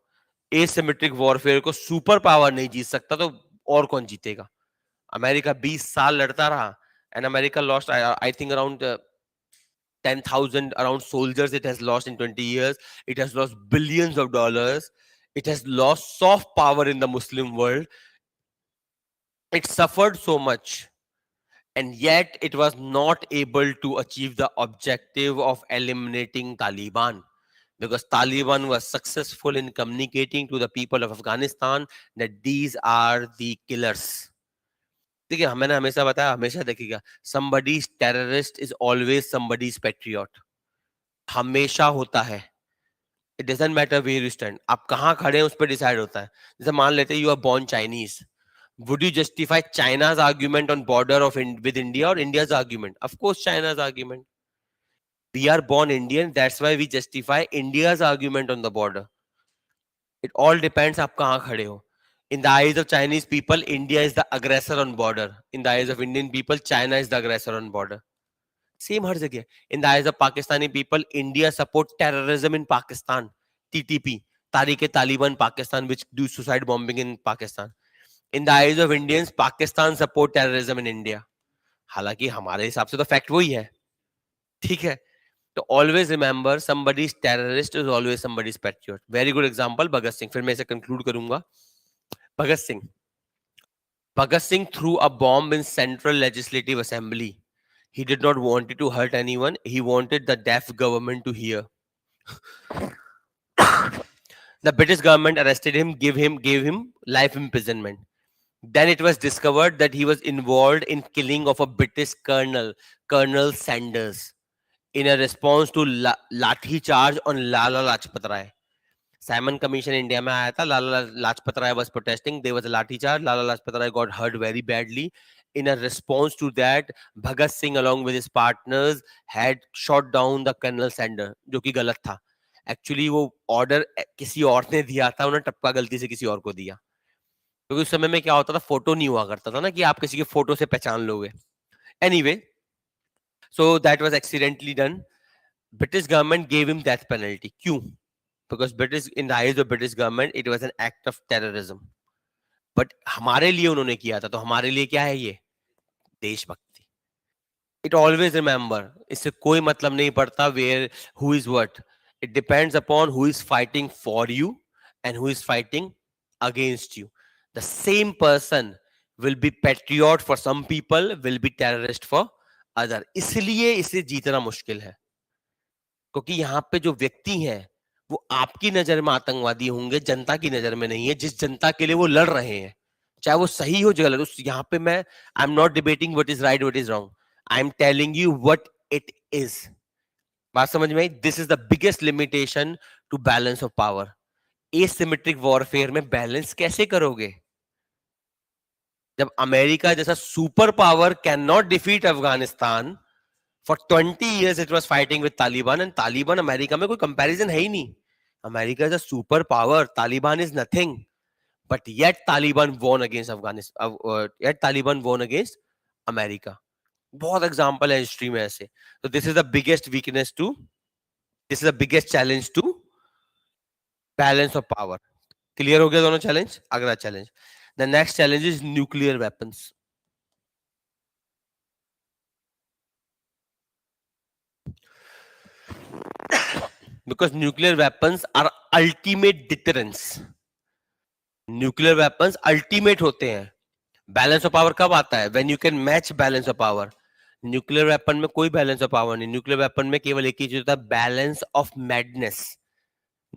Asymmetric warfare को सुपर पावर नहीं जीत सकता, तो और कौन जीतेगा? अमेरिका 20 साल लड़ता रहा, and America lost, I think around 10,000 around soldiers it has lost in 20 years. It has lost billions of dollars. It has lost soft power in the Muslim world. It suffered so much, and yet it was not able to achieve the objective of eliminating Taliban, because Taliban was successful in communicating to the people of Afghanistan that these are the killers. देखिए, मैंने हमेशा बताया, हमेशा देखिएगा, somebody's terrorist is always somebody's patriot. हमेशा होता है. It doesn't matter where you stand, आप कहाँ खड़े हैं उस पर डिसाइड होता है. जैसे मान लेते हैं you are born Chinese, would you justify China's argument on border of with India or India's argument? Of course, China's argument. We are born Indian, that's why we justify India's argument on the border. It all depends आप कहाँ खड़े हो. In the eyes of Chinese people, India is the aggressor on border. In the eyes of Indian people, China is the aggressor on border. Same हर जगह. In the eyes of Pakistani people, India support terrorism in Pakistan. TTP, Taliban Pakistan, which do suicide bombing in Pakistan. In the eyes of Indians, Pakistan support terrorism in India. हालांकि हमारे हिसाब से तो fact वही है. ठीक है. तो always remember somebody is terrorist is always somebody is patriot. Very good example Bhagat Singh. फिर मैं इसे कंक्लूड करूंगा. Bhagat Singh. Bhagat Singh threw a bomb in Central Legislative Assembly. He did not want it to hurt anyone. He wanted the deaf government to hear. The British government arrested him, gave him life imprisonment. Then it was discovered that he was involved in killing of a British colonel, Colonel Sanders, in a response to lathi charge on Lala Lajpat Rai. Simon Commission India में आया था. Lala Lajpat Rai was protesting. There was a lathi charge. Lala Lajpat Rai got hurt very badly. In a response to that, Bhagat Singh along with his partners had shot down the Colonel Sanders, जो कि गलत था. Actually वो order किसी और ने दिया था, उन्होंने टपका गलती से किसी और को दिया. क्योंकि उस समय में क्या होता था, फोटो नहीं हुआ करता था ना कि आप किसी के फोटो से पहचान लोगे. Anyway, so that was accidentally done. British government gave him death penalty. क्यों? Because British, in the eyes of British government, it was an act of terrorism. But हमारे लिए उन्होंने किया था, तो हमारे लिए क्या है ये? देशभक्ति. It always remember, इससे कोई मतलब नहीं पड़ता where who is what. It depends upon who is fighting for you and who is fighting against you. The same person will be patriot for some people, will be terrorist for other. इसलिए इसे जीतना मुश्किल है. क्योंकि यहाँ पे जो व्यक्ति हैं वो आपकी नजर में आतंकवादी होंगे, जनता की नजर में नहीं है. जिस जनता के लिए वो लड़ रहे हैं, चाहे वो सही हो गलत. उस यहाँ पे मैं I am not debating what is right what is wrong. I am telling you what it is. बात समझ में आई? This is the biggest limitation to balance of power. Asymmetric warfare में बैलेंस कैसे करोगे जब अमेरिका जैसा super power can not defeat Afghanistan? For 20 years it was fighting with Taliban, and Taliban America में कोई कंपैरिजन है ही नहीं. America is a super power, Taliban is nothing. But yet Taliban won against Afghanistan. Yet Taliban won against America. बहुत example है history में ऐसे. So this is the biggest weakness to, this is the biggest challenge to balance of power. Clear हो गया दोनों challenge? अगला challenge, the next challenge is nuclear weapons. Because nuclear weapons are ultimate deterrence. Nuclear weapons ultimate होते हैं. Balance of power कब आता है? When you can match balance of power. Nuclear weapon में कोई बैलेंस ऑफ पावर नहीं. Nuclear weapon में केवल एक ही चीज होता है, balance of madness.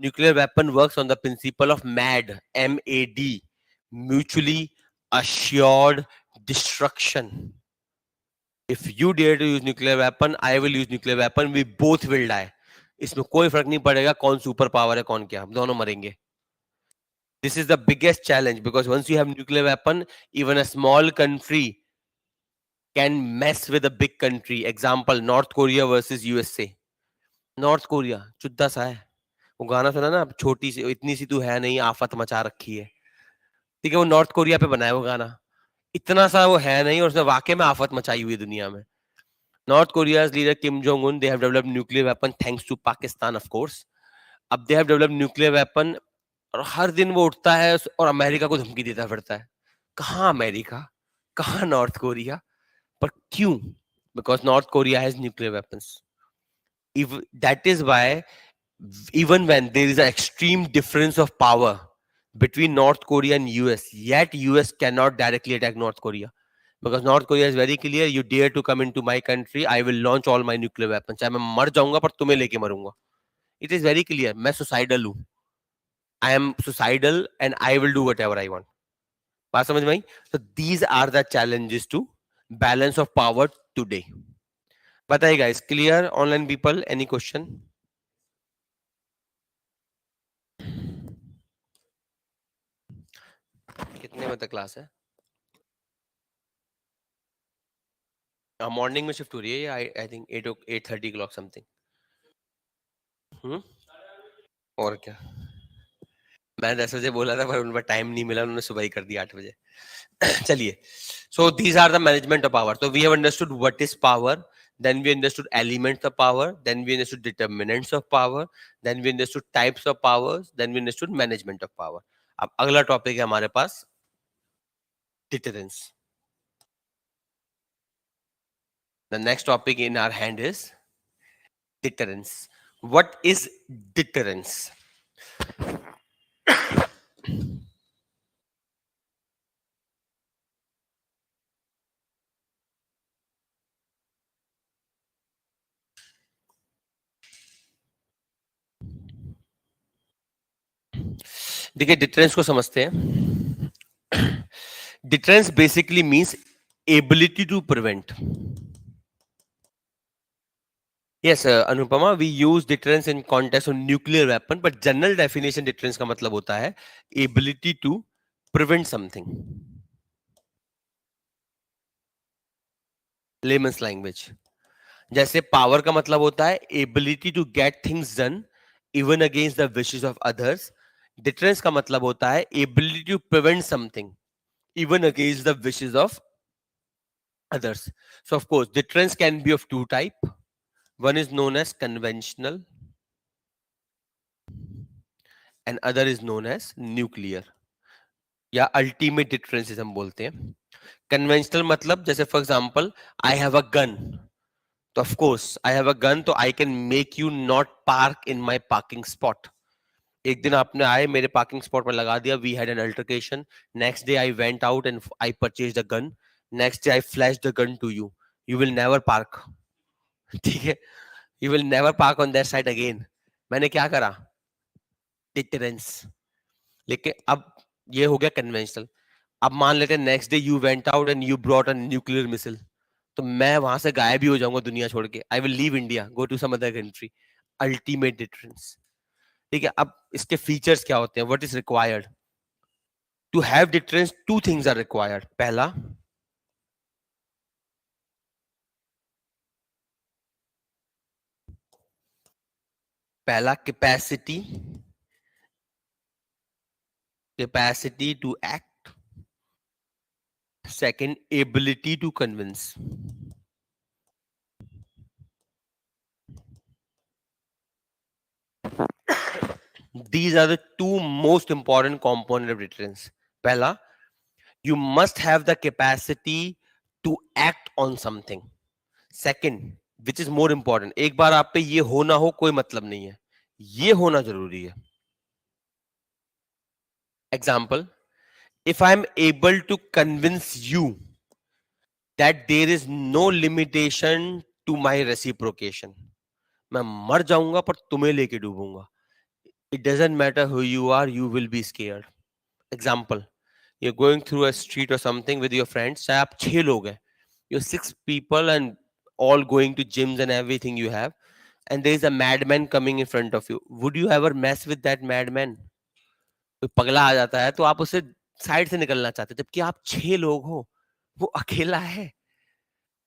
Nuclear weapon works on the principle of mad, MAD, mutually assured destruction. If you dare to use nuclear weapon, I will use nuclear weapon, we both will die. इसमें कोई फर्क नहीं पड़ेगा कौन super power है कौन क्या, हम दोनों मरेंगे. This is the biggest challenge because once you have nuclear weapon, even a small country can mess with a big country. Example, North Korea versus USA. North Korea चुद्दा सा है. वो गाना सुना ना, छोटी सी इतनी सी तू है नहीं, आफत मचा रखी है. ठीक है, वो नॉर्थ कोरिया पे बना है वो गाना. इतना सा वो है नहीं और उसने वाकई में आफत मचाई हुई है दुनिया में. North Korea's leader Kim Jong-un, they have developed nuclear weapon thanks to Pakistan, of course. अब they have developed nuclear weapon और हर दिन वो उठता है और अमेरिका को धमकी देता फिरता है. कहाँ अमेरिका, कहाँ नॉर्थ कोरिया, पर क्यों? Because North Korea has nuclear weapons. If that is why even when there is an extreme difference of power between North Korea and US, yet US cannot directly attack North Korea. Because North Korea is very clear, you dare to come into my country, I will launch all my nuclear weapons. चाहे मैं मर जाऊंगा पर तुम्हें लेके मरूंगा. It is very clear. मैं suicidal हूँ. I am suicidal and I will do whatever I want. बात समझ में आई? So these are the challenges to balance of power today. बताइए guys, clear? Online people, any question? कितने बजे तक class है? मॉर्निंग में शिफ्ट हो रही है या आई थिंक 8:30 समथिंग। हम्म। और क्या, मैंने 10 बजे बोला था पर उन पर टाइम नहीं मिला, उन्होंने सुबह ही कर दिया 8 बजे। चलिए, so these are the management of power. So we have understood what is power, then we understood elements of power, then we understood determinants of power, then we understood types of powers, then we understood management of power. अब अगला topic है हमारे पास deterrence. The next topic in our hand is deterrence. What is deterrence? देखिए deterrence को समझते हैं। Deterrence basically means ability to prevent. Yes Anupama, we use deterrence in context of nuclear weapon, but general definition deterrence का मतलब होता है ability to prevent something. Layman's language, जैसे power का मतलब होता है ability to get things done even against the wishes of others. Deterrence का मतलब होता है ability to prevent something even against the wishes of others. So of course deterrence can be of two type. One is known as conventional and other is known as nuclear या ultimate deterrence हम बोलते हैं। Conventional मतलब जैसे for example I have a gun, तो of course I have a gun तो I can make you not park in my parking spot. एक दिन आपने आए मेरे पार्किंग स्पॉट पर लगा दिया, we had an altercation, next day I went out and I purchased a gun, next day I flashed the gun to you, you will never park. ठीक है, you will never park on that side again. मैंने क्या करा? Deterrence. लेकिन अब ये हो गया कन्वेंशनल। अब मान लेते हैं next day you went out and you brought a nuclear missile, तो मैं वहां से गायब ही हो जाऊंगा दुनिया छोड़ के, I will leave India, go to some other country. Ultimate deterrence. ठीक है, अब इसके फीचर्स क्या होते हैं? What is required to have deterrence? Two things are required. पहला, capacity, capacity to act. Second, ability to convince. These are the two most important component of deterrence. पहला, you must have the capacity to act on something. Second, which is more important, एक बार आप पे ये हो ना हो कोई मतलब नहीं है, ये होना जरूरी है। Example, if I am able to convince you that there is no limitation to my reciprocation, मैं मर जाऊंगा पर तुम्हें लेके डूबूंगा। It doesn't matter who you are, you will be scared. Example, you're going through a street or something with your friends, चाहे आप 6 लोग हैं, you're 6 people and all going to gyms and everything you have, and there is a madman coming in front of you, would you ever mess with that madman? कोई पगला आ जाता है तो आप उससे साइड से निकलना चाहते हैं, जबकि आप 6 लोग हो, वो अकेला है,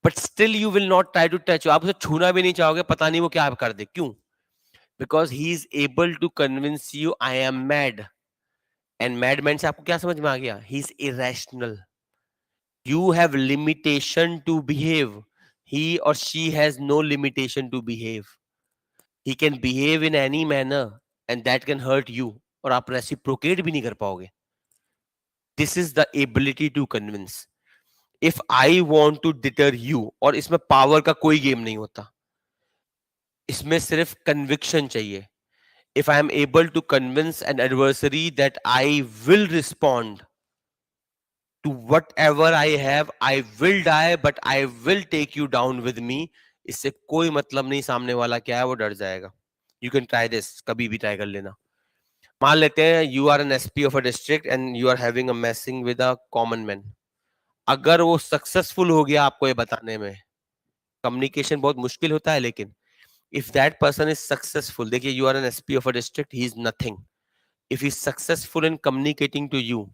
but still you will not try to touch, आप उसे छूना भी नहीं चाहोगे, पता नहीं वो क्या कर दे, क्यों? Because he is able to convince you I am mad. And madman से आपको क्या समझ में आ गया? He is irrational, you have limitation to behave, he or she has no limitation to behave, he can behave in any manner and that can hurt you और आप reciprocate भी नहीं कर पाओगे। This is the ability to convince. If I want to deter you, और इसमें power का कोई गेम नहीं होता, इसमें सिर्फ कन्विक्शन चाहिए। If I am able to convince an adversary that I will respond to whatever I have, I will die, but I will take you down with me, इससे कोई मतलब नहीं सामने वाला क्या है, वो डर जाएगा। You can try this, कभी भी ट्राई कर लेना। मान लेते हैं you are an SP of a district and you are having a messing with a common man। अगर वो सक्सेसफुल हो गया आपको ये बताने में, कम्युनिकेशन बहुत मुश्किल होता है, लेकिन if that person is successful, देखिए you are an SP of a district, he is nothing, if he is successful in communicating to you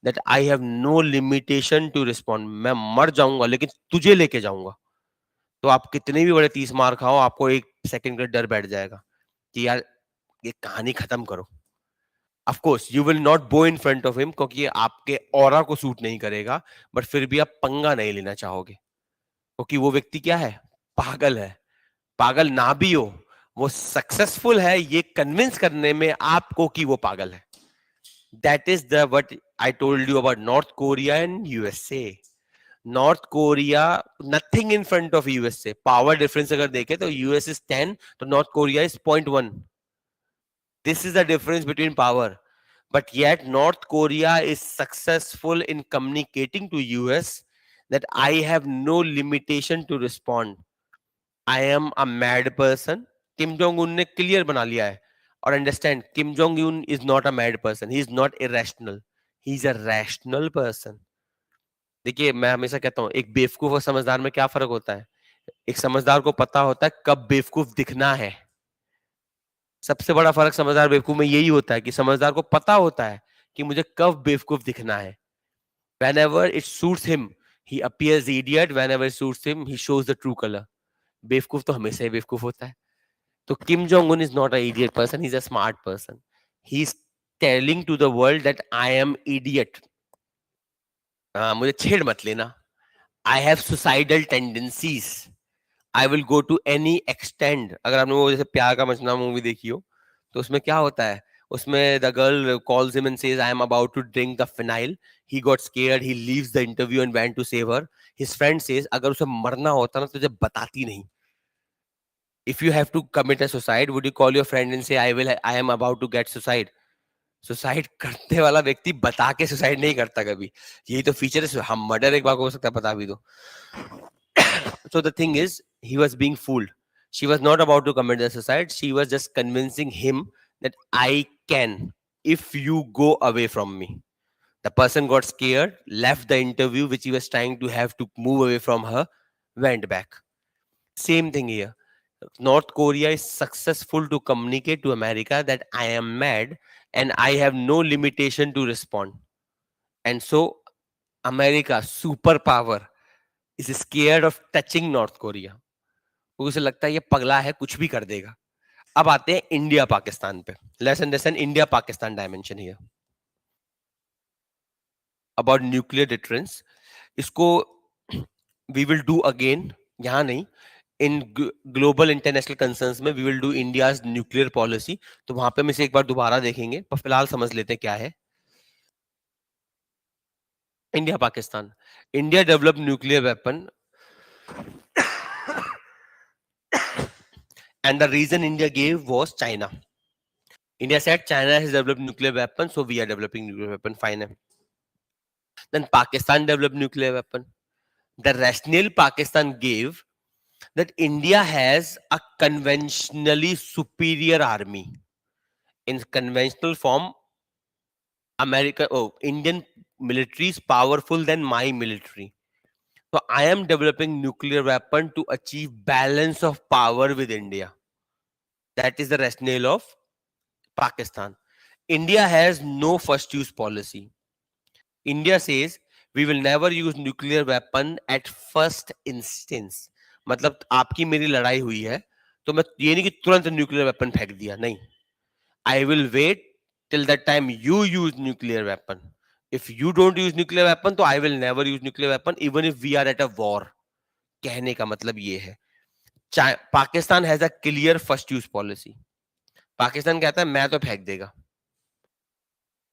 that I have no limitation to respond. मैं मर जाऊंगा लेकिन तुझे लेके जाऊंगा. तो आप कितने भी बड़े 30 मार खाओ, आपको एक सेकंड का डर बैठ जाएगा कि यार ये कहानी खत्म करो. Of course you will not बो इन फ्रंट ऑफ हिम, क्योंकि ये आपके ऑरा को सूट नहीं करेगा, बट फिर भी आप पंगा नहीं लेना चाहोगे, क्योंकि वो व्यक्ति क्या है, पागल है. पागल ना भी हो, वो सक्सेसफुल है ये कन्विंस करने में आपको कि वो पागल है. That is the what I told you about north Korea and USA. North Korea nothing in front of USA. Power difference अगर देखें तो यूएस इज 10, तो north Korea is 0.1. This is the difference between power. But yet North Korea is successful in communicating to US that I have no limitation to respond. I am a mad person. Kim Jong Un ने clear बना लिया है. और understand, Kim Jong Un is not a mad person, he is not irrational, he is a rational person. देखिए मैं हमेशा कहता हूं, एक बेवकूफ और समझदार में क्या फर्क होता है. एक समझदार को पता होता है कब बेवकूफ दिखना है. सबसे बड़ा फर्क समझदार बेवकूफ में यही होता है कि समझदार को पता होता है कि मुझे कब बेवकूफ दिखना है. whenever it suits him he appears idiot, whenever it suits him he shows the true color. बेवकूफ तो हमेशा ही बेवकूफ होता है. तो Kim Jong Un is not a idiot person, he is a smart person. He is telling to the world that I am idiot. मुझे छेड़ मत लेना. I have suicidal tendencies. I will go to any extend. अगर आपने वो जैसे प्यार का मचना मूवी देखी हो, तो उसमें क्या होता है, उसमें the girl calls him and says I am about to drink the phenyl. He got scared, he leaves the interview and went to save her. His friend says अगर उसे मरना होता ना तो तुझे बताती नहीं. If you have to commit a suicide, would you call your friend and say I am about to get suicide? Suicide करने वाला व्यक्ति बता के सुसाइड नहीं करता कभी. यही तो फीचर है. हम मर्डर एक बार हो सकता है बता भी दो. So the thing is, he was being fooled. She was not about to commit the suicide. She was just convincing him that I can if you go away from me. The person got scared, left the interview which he was trying to have to move away from her, went back. Same thing here. North Korea is successful to communicate to America that I am mad and I have no limitation to respond. And so America, superpower, is scared of touching North Korea. उसे लगता है ये पगला है, कुछ भी कर देगा. अब आते हैं इंडिया पाकिस्तान पे. Let's understand India Pakistan dimension here. About nuclear deterrence, इसको वी विल डू अगेन, यहां नहीं, इन ग्लोबल इंटरनेशनल कंसर्न्स में we will do India's nuclear policy. तो वहां पे हम इसे एक बार दोबारा देखेंगे, पर फिलहाल समझ लेते हैं क्या है India Pakistan. India develop nuclear weapon and the reason India gave was China. India said China has developed nuclear weapons, so we are developing nuclear weapon. Fine. Then Pakistan developed nuclear weapon. The rationale Pakistan gave that India has a conventionally superior army. In conventional form, Indian military is powerful than my military. So I am developing nuclear weapon to achieve balance of power with India. That is the rationale of Pakistan. India has no first use policy. India says we will never use nuclear weapon at first instance. मतलब आपकी मेरी लड़ाई हुई है तो मैं ये नहीं कि तुरंत न्यूक्लियर वेपन फेंक दिया, नहीं. I will wait till that time you use nuclear weapon. If you don't use nuclear weapon, तो I will never use nuclear weapon even if we are at a war. कहने का मतलब ये है. Pakistan has a clear first use policy. Pakistan कहता है मैं तो फेंक देगा.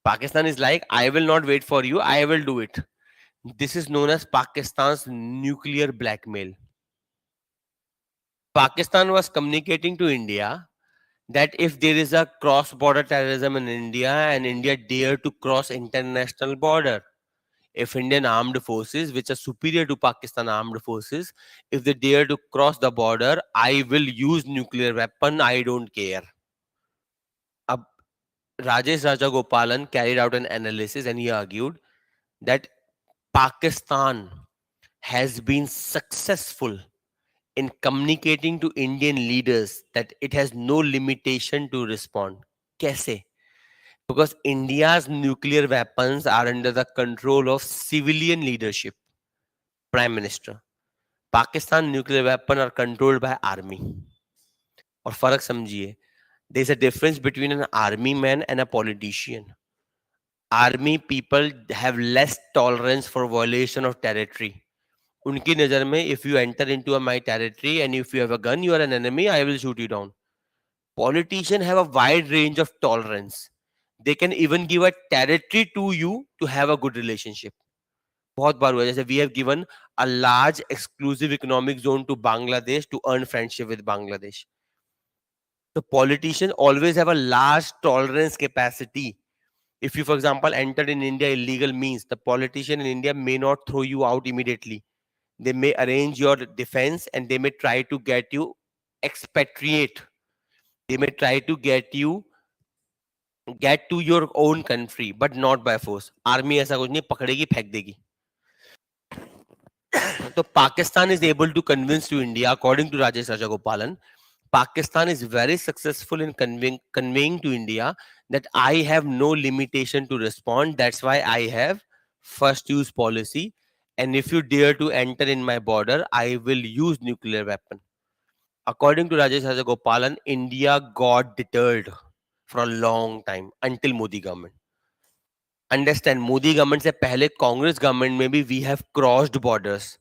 Pakistan is like, I will not wait for you, I will do it. This is known as Pakistan's nuclear blackmail. Pakistan was communicating to India that if there is a cross-border terrorism in India and India dare to cross international border, if Indian armed forces, which are superior to Pakistan armed forces, if they dare to cross the border, I will use nuclear weapon, I don't care. Ab Rajesh Rajagopalan carried out an analysis and he argued that Pakistan has been successful in communicating to Indian leaders that it has no limitation to respond. कैसे? Because India's nuclear weapons are under the control of civilian leadership, prime minister. Pakistan nuclear weapon are controlled by army. और फर्क समझिए, there is a difference between an army man and a politician. Army people have less tolerance for violation of territory. उनकी नजर में if you enter into my territory and if you have a gun, you are an enemy, I will shoot you down. Politicians have a wide range of tolerance. They can even give a territory to you to have a good relationship. बहुत बार हुआ, जैसे we have given a large exclusive economic zone to Bangladesh to earn friendship with Bangladesh. The politicians always have a large tolerance capacity. If you, for example, entered in India illegal means, the politician in India may not throw you out immediately. They may arrange your defense and they may try to get you expatriate. They may try to get to your own country, but not by force. Army ऐसा कुछ नहीं, पकड़ेगी फेंक देगी. So Pakistan is able to convince to India, according to Rajesh Rajagopalan, Pakistan is very successful in conveying to India that I have no limitation to respond. That's why I have first use policy. And if you dare to enter in my border, I will use nuclear weapon. According to Rajesh Rajagopalan, India got deterred for a long time until Modi government. Understand, Modi government से पहले Congress government में भी we have crossed borders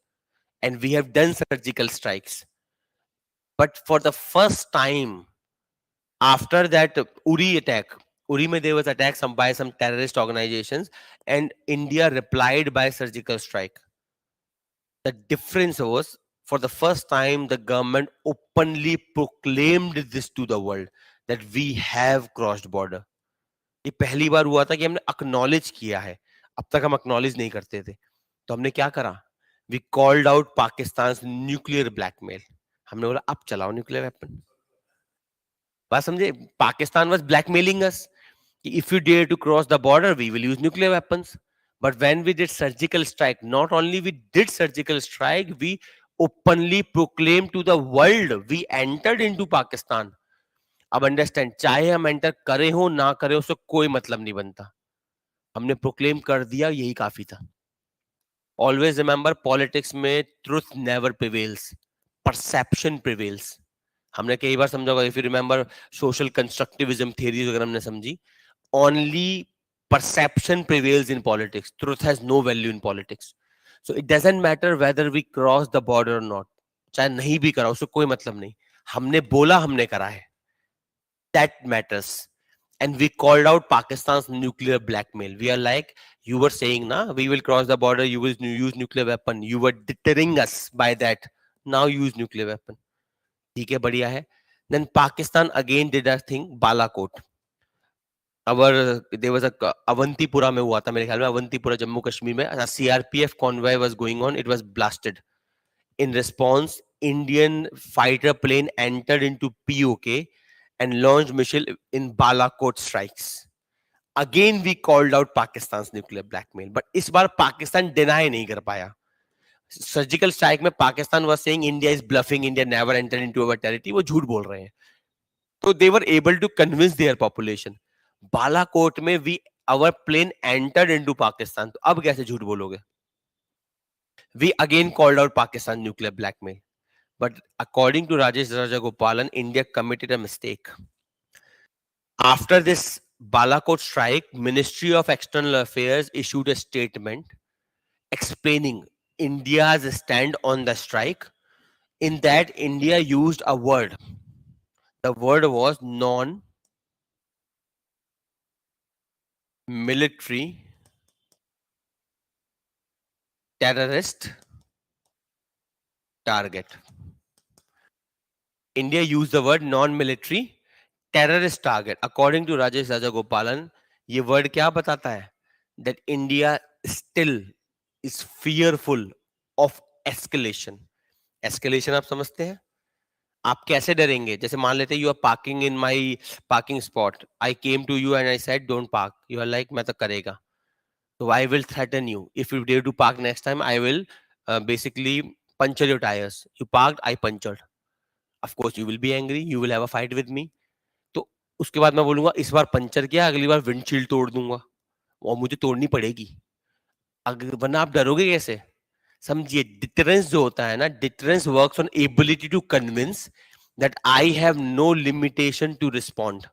and we have done surgical strikes. But for the first time after that Uri attack, Uri mein there was attack by some terrorist organizations and India replied by surgical strike. The difference was, for the first time, the government openly proclaimed this to the world that we have crossed border. ये पहली बार हुआ था कि हमने acknowledge किया है. अब तक हम acknowledge नहीं करते थे. तो हमने क्या करा? We called out Pakistan's nuclear blackmail. हमने बोला अब चलाओ nuclear weapon. बात समझे? Pakistan was blackmailing us. If you dare to cross the border, we will use nuclear weapons. But when we did surgical strike, not only we did surgical strike, we openly proclaimed to the world we entered into Pakistan. अब understand, चाहे हम enter करे हो ना करे, उससे कोई मतलब नहीं बनता. हमने प्रोक्लेम कर दिया, यही काफी था. ऑलवेज रिमेंबर, पॉलिटिक्स में truth never prevails, perception prevails. हमने कई बार समझा होगा, if you remember social constructivism theories अगर हमने समझी, only perception prevails in politics. Truth has no value in politics. So it doesn't matter whether we cross the border or not. चाहे नहीं भी करा, उससे कोई मतलब नहीं. हमने बोला, हमने करा है. That matters. And we called out Pakistan's nuclear blackmail. We are like, you were saying, na, we will cross the border, you will use nuclear weapon. You were deterring us by that. Now use nuclear weapon. ठीक है, बढ़िया है. Then Pakistan again did a thing, Balakot. There was a Avantipura में हुआ था मेरे ख्याल में, Avantipura जम्मू कश्मीर में. A CRPF convoy was going on, it was blasted. In response, Indian fighter plane entered into POK and launched missile in Balakot strikes. Again we called out Pakistan's nuclear blackmail, but इस बार Pakistan deny नहीं कर पाया. Surgical strike में Pakistan was saying India is bluffing, India never entered into our territory. वो झूठ बोल रहे हैं. So they were able to convince their population. Balakot में our plane entered into Pakistan. तो अब कैसे झूठ बोलोगे? We again called out Pakistan nuclear blackmail. But according to Rajesh Rajagopalan, India committed a mistake. After this Balakot strike, Ministry of External Affairs issued a statement explaining India's stand on the strike. In that, India used a word. The word was non-military terrorist target. India used the word non-military terrorist target. According to Rajesh Rajagopalan, ये word क्या बताता है? That India still is fearful of escalation. Escalation आप समझते हैं? आप कैसे डरेंगे? जैसे मान लेते you are parking in my parking spot. I came to you and I said don't park. You are like मैं तो करेगा. So I will threaten you. If you dare to park next time, I will basically puncture your tires. You parked, I punctured. Of course, you will be angry. You will have a fight with me. So उसके बाद मैं बोलूंगा इस बार puncture किया, अगली बार windshield तोड़ दूंगा, और मुझे तोड़नी पड़ेगी, अगर वरना आप डरोगे कैसे? समझिए, डिटरेंस जो होता है ना, deterrence works on ability to convince that I have no limitation to respond.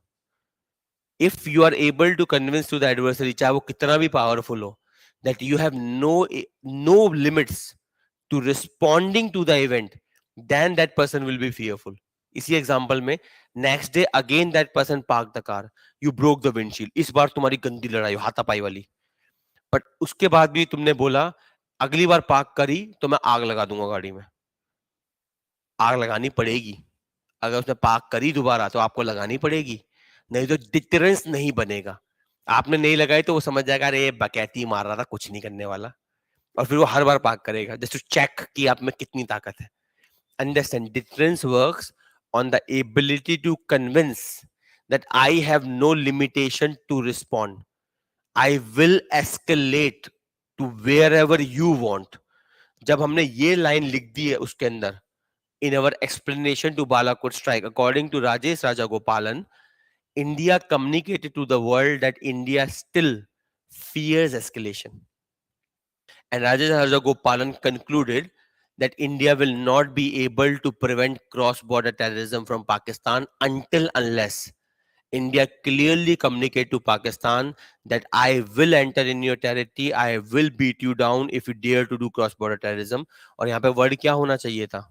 If you are able to convince to the adversary, चाहे वो कितना भी पावरफुल हो, that you have no limits to responding to the event, then that person will be fearful. इसी example में, next day again that person park the car, you broke the windshield, इस बार तुम्हारी गंदी लड़ाई हाथापाई वाली, बट उसके बाद भी तुमने बोला अगली बार पार्क करी तो मैं आग लगा दूंगा गाड़ी में. आग लगानी पड़ेगी, अगर उसने पार्क करी दोबारा तो आपको लगानी पड़ेगी, नहीं तो डिटरेंस नहीं बनेगा. आपने नहीं लगाई तो वो समझ जाएगा अरे ये बकैती मार रहा था, कुछ नहीं करने वाला, और फिर वो हर बार पार्क करेगा जस्ट टू चेक कि आप में कितनी ताकत है. Understand, deterrence works on the ability to convince that I have no limitation to respond, I will escalate to wherever you want. जब हमने ये लाइन लिख दी है उसके अंदर, in our explanation to Balakot strike, according to Rajesh Rajagopalan, India communicated to the world that India still fears escalation. And Rajesh Rajagopalan concluded that India will not be able to prevent cross-border terrorism from Pakistan until unless India clearly communicate to Pakistan that I will enter in your territory, I will beat you down if you dare to do cross-border terrorism. और यहाँ पे word क्या होना चाहिए था?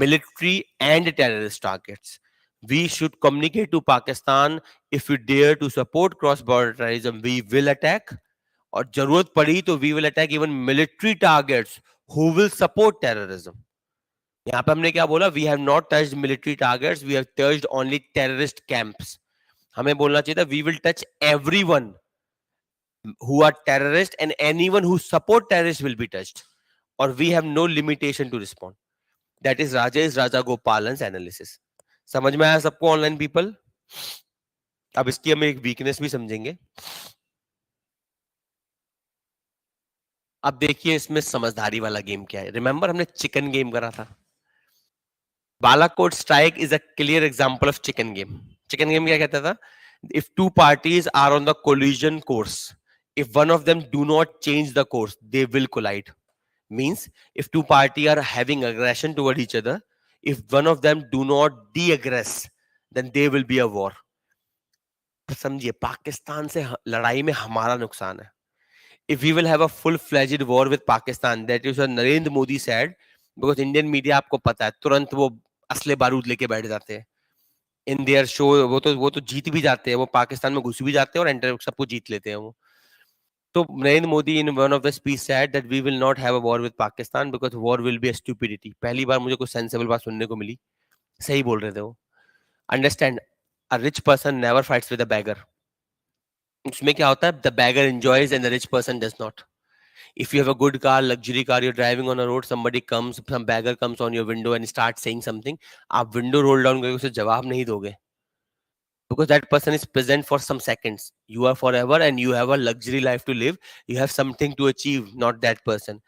Military and terrorist targets. We should communicate to Pakistan, if you dare to support cross-border terrorism, we will attack. और जरूरत पड़ी तो we will attack even military targets who will support terrorism. यहाँ पे हमने क्या बोला? We have not touched military targets, we have touched only terrorist camps. हमें बोलना चाहिए था we will touch everyone who are terrorists and anyone who support terrorists will be touched. और we have no limitation to respond. That is Rajesh Rajagopalan's analysis. समझ में आया सबको online people? अब इसकी हम एक वीकनेस भी समझेंगे. अब देखिए इसमें समझदारी वाला गेम क्या है. रिमेंबर हमने चिकन गेम करा था. Balakot strike is a clear example of chicken game. Chicken game क्या कहता था? If two parties are on the collision course, if one of them do not change the course, they will collide. Means if two parties are having aggression toward each other, if one of them do not de-aggress, then there will be a war. समझिए, पाकिस्तान से लड़ाई में हमारा नुकसान है. If we will have a full-fledged war with Pakistan, that is what Narendra Modi said, because Indian media आपको पता है तुरंत वो असले बारूद लेके बैठ जाते हैं इन देयर शो. वो तो जीत भी जाते हैं, वो पाकिस्तान में घुस भी जाते हैं और एंटर सबको जीत लेते हैं वो. So Narendra Modi in one of the speech said that we will not have a war with Pakistan because war will be a stupidity. पहली बार मुझे कुछ सेंसेबल बात सुनने को मिली. सही बोल रहे थे वो. Understand, a rich person never fights with a beggar. उसमें क्या होता है? The beggar enjoys and the rich person does not. If you have a good car, luxury car, you're driving on a road, somebody comes, some beggar comes on your window and starts saying something, आप window roll down करके उसे जवाब नहीं दोगे. Because that person is present for some seconds. You are forever and you have a luxury life to live. You have something to achieve, not that person.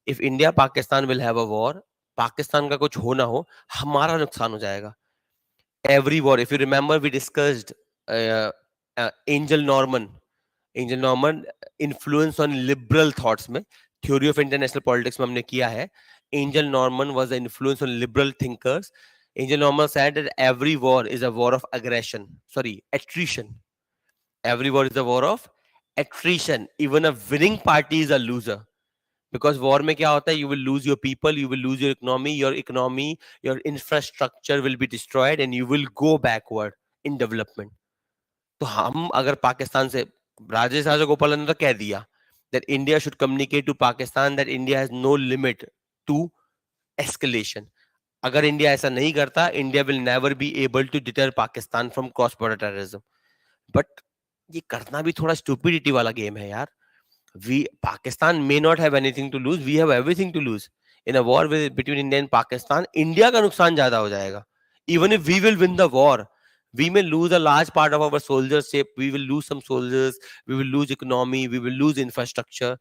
If India Pakistan will have a war, Pakistan का कुछ हो ना हो, हमारा नुकसान हो जाएगा. Every war, if you remember, we discussed Angel Norman. Angel Norman influence on liberal thoughts में, theory of international politics में हमने किया है. Angel Norman was the influence on liberal thinkers. Angel Norman said that every war is a war of aggression. Sorry, attrition. Every war is a war of attrition. Even a winning party is a loser. Because war में क्या होता है? You will lose your people, you will lose your economy, your infrastructure will be destroyed and you will go backward in development. तो हम अगर पाकिस्तान से, राजेश राजगोपाल ने तो कह दिया that India should communicate to Pakistan that India has no limit to escalation. अगर India ऐसा नहीं करता, India will never be able to deter Pakistan from cross border terrorism. But ये करना भी थोड़ा स्टूपिडिटी वाला गेम है यार. We Pakistan may not have anything to lose, we have everything to lose. In a war between India and Pakistan, India का नुकसान ज्यादा हो जाएगा. Even if we will win the war, we may lose a large part of our soldiership, we will lose some soldiers, we will lose economy, we will lose infrastructure.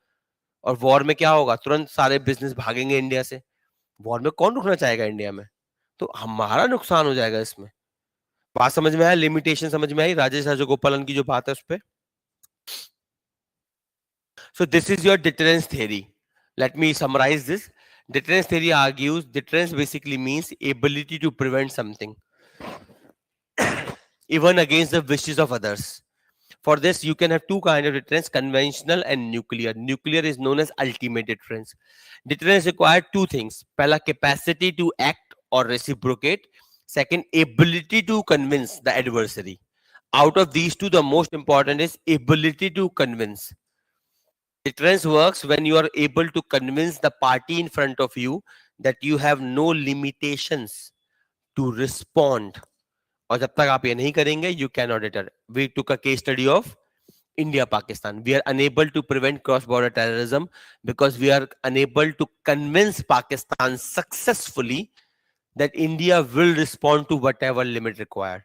और war में क्या होगा? तुरंत सारे बिजनेस भागेंगे India से. War में कौन रुकना चाहेगा इंडिया में? तो हमारा नुकसान हो जाएगा इसमें. बात समझ में आया, लिमिटेशन समझ में आई राजेश राजगोपालन की जो बात है उस पे? So this is your deterrence theory. Let me summarize this. Deterrence theory argues deterrence basically means ability to prevent something, even against the wishes of others. For this, you can have two kinds of deterrence, conventional and nuclear. Nuclear is known as ultimate deterrence. Deterrence requires two things. Pehla, capacity to act or reciprocate. Second, ability to convince the adversary. Out of these two, the most important is ability to convince. Deterrence works when you are able to convince the party in front of you that you have no limitations to respond. और जब तक आप ये नहीं करेंगे, you cannot deter. We took a case study of India Pakistan. We are unable to prevent cross border terrorism because we are unable to convince Pakistan successfully that India will respond to whatever limit required.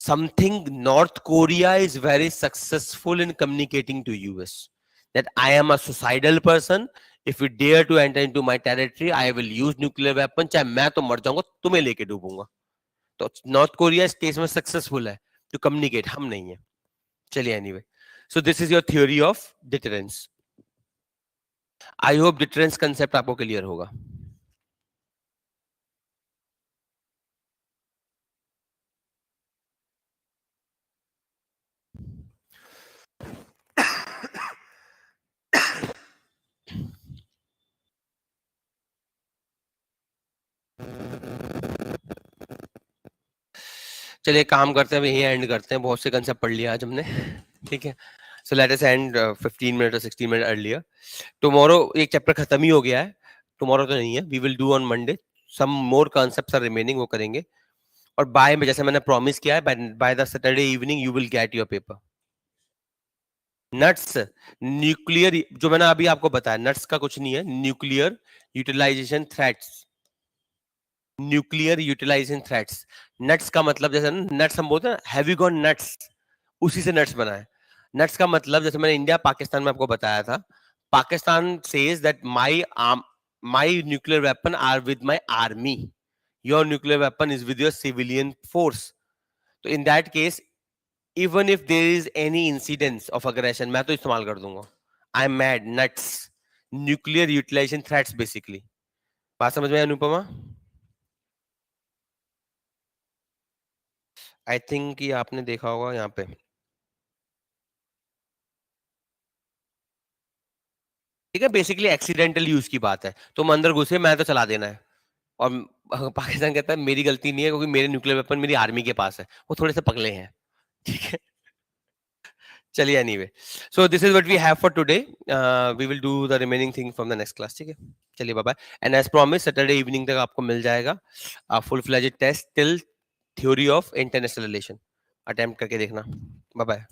Something North Korea is very successful in communicating to US that I am a suicidal person. If you dare to enter into my territory, I will use nuclear weapon. चाहे मैं तो मर जाऊंगा, तुम्हें लेके डूबूंगा. तो north Korea इस case में सक्सेसफुल है टू कम्युनिकेट, हम नहीं है. चलिए anyway, so this is your theory of deterrence. I hope deterrence concept आपको क्लियर होगा. चलिए काम करते हैं, यही एंड करते हैं. बहुत से कंसेप्ट पढ़ लिया आज हमने. ठीक है, so let us end 15 minute और 16 मिनट अर्लियर. टुमारो एक चैप्टर खत्म ही हो गया है. टुमारो तो नहीं है, we will do on Monday. Some more concepts are remaining, वो करेंगे. और बाय में जैसे मैंने प्रॉमिस किया है, by the Saturday evening you will get your paper. Nuts, nuclear, जो मैंने अभी आपको बताया, नट्स का कुछ नहीं है. Nuclear utilization threats. Nuclear utilization threats. NUTS का मतलब जैसे नट्स हम बोलते हैं हैवी गॉन नट्स, उसी से नट्स बना है. नट्स का मतलब जैसे मैंने इंडिया पाकिस्तान में आपको बताया था, Pakistan says that my nuclear weapon are with my army, your nuclear weapon is with your civilian force. तो in that case, even if there is any incidence of aggression, मैं तो इस्तेमाल कर दूंगा. I am mad nuts. Nuclear utilization threats basically. बात समझ में आई Anupama? I think कि आपने देखा होगा यहाँ पे. ठीक है, बेसिकली एक्सीडेंटल यूज की बात है. तुम अंदर घुसे, मैं तो चला देना है. और पाकिस्तान कहता है मेरी गलती नहीं है क्योंकि मेरे न्यूक्लियर वेपन मेरी आर्मी के पास है. वो थोड़े से पगले हैं. ठीक है, चलिए anyway. So this is what we have for today. We will do the remaining thing from the next class. ठीक है, चलिए bye bye. And as promise Saturday evening तक आपको मिल जाएगा full fledged test till theory of international relation. Attempt करके देखना. Bye bye.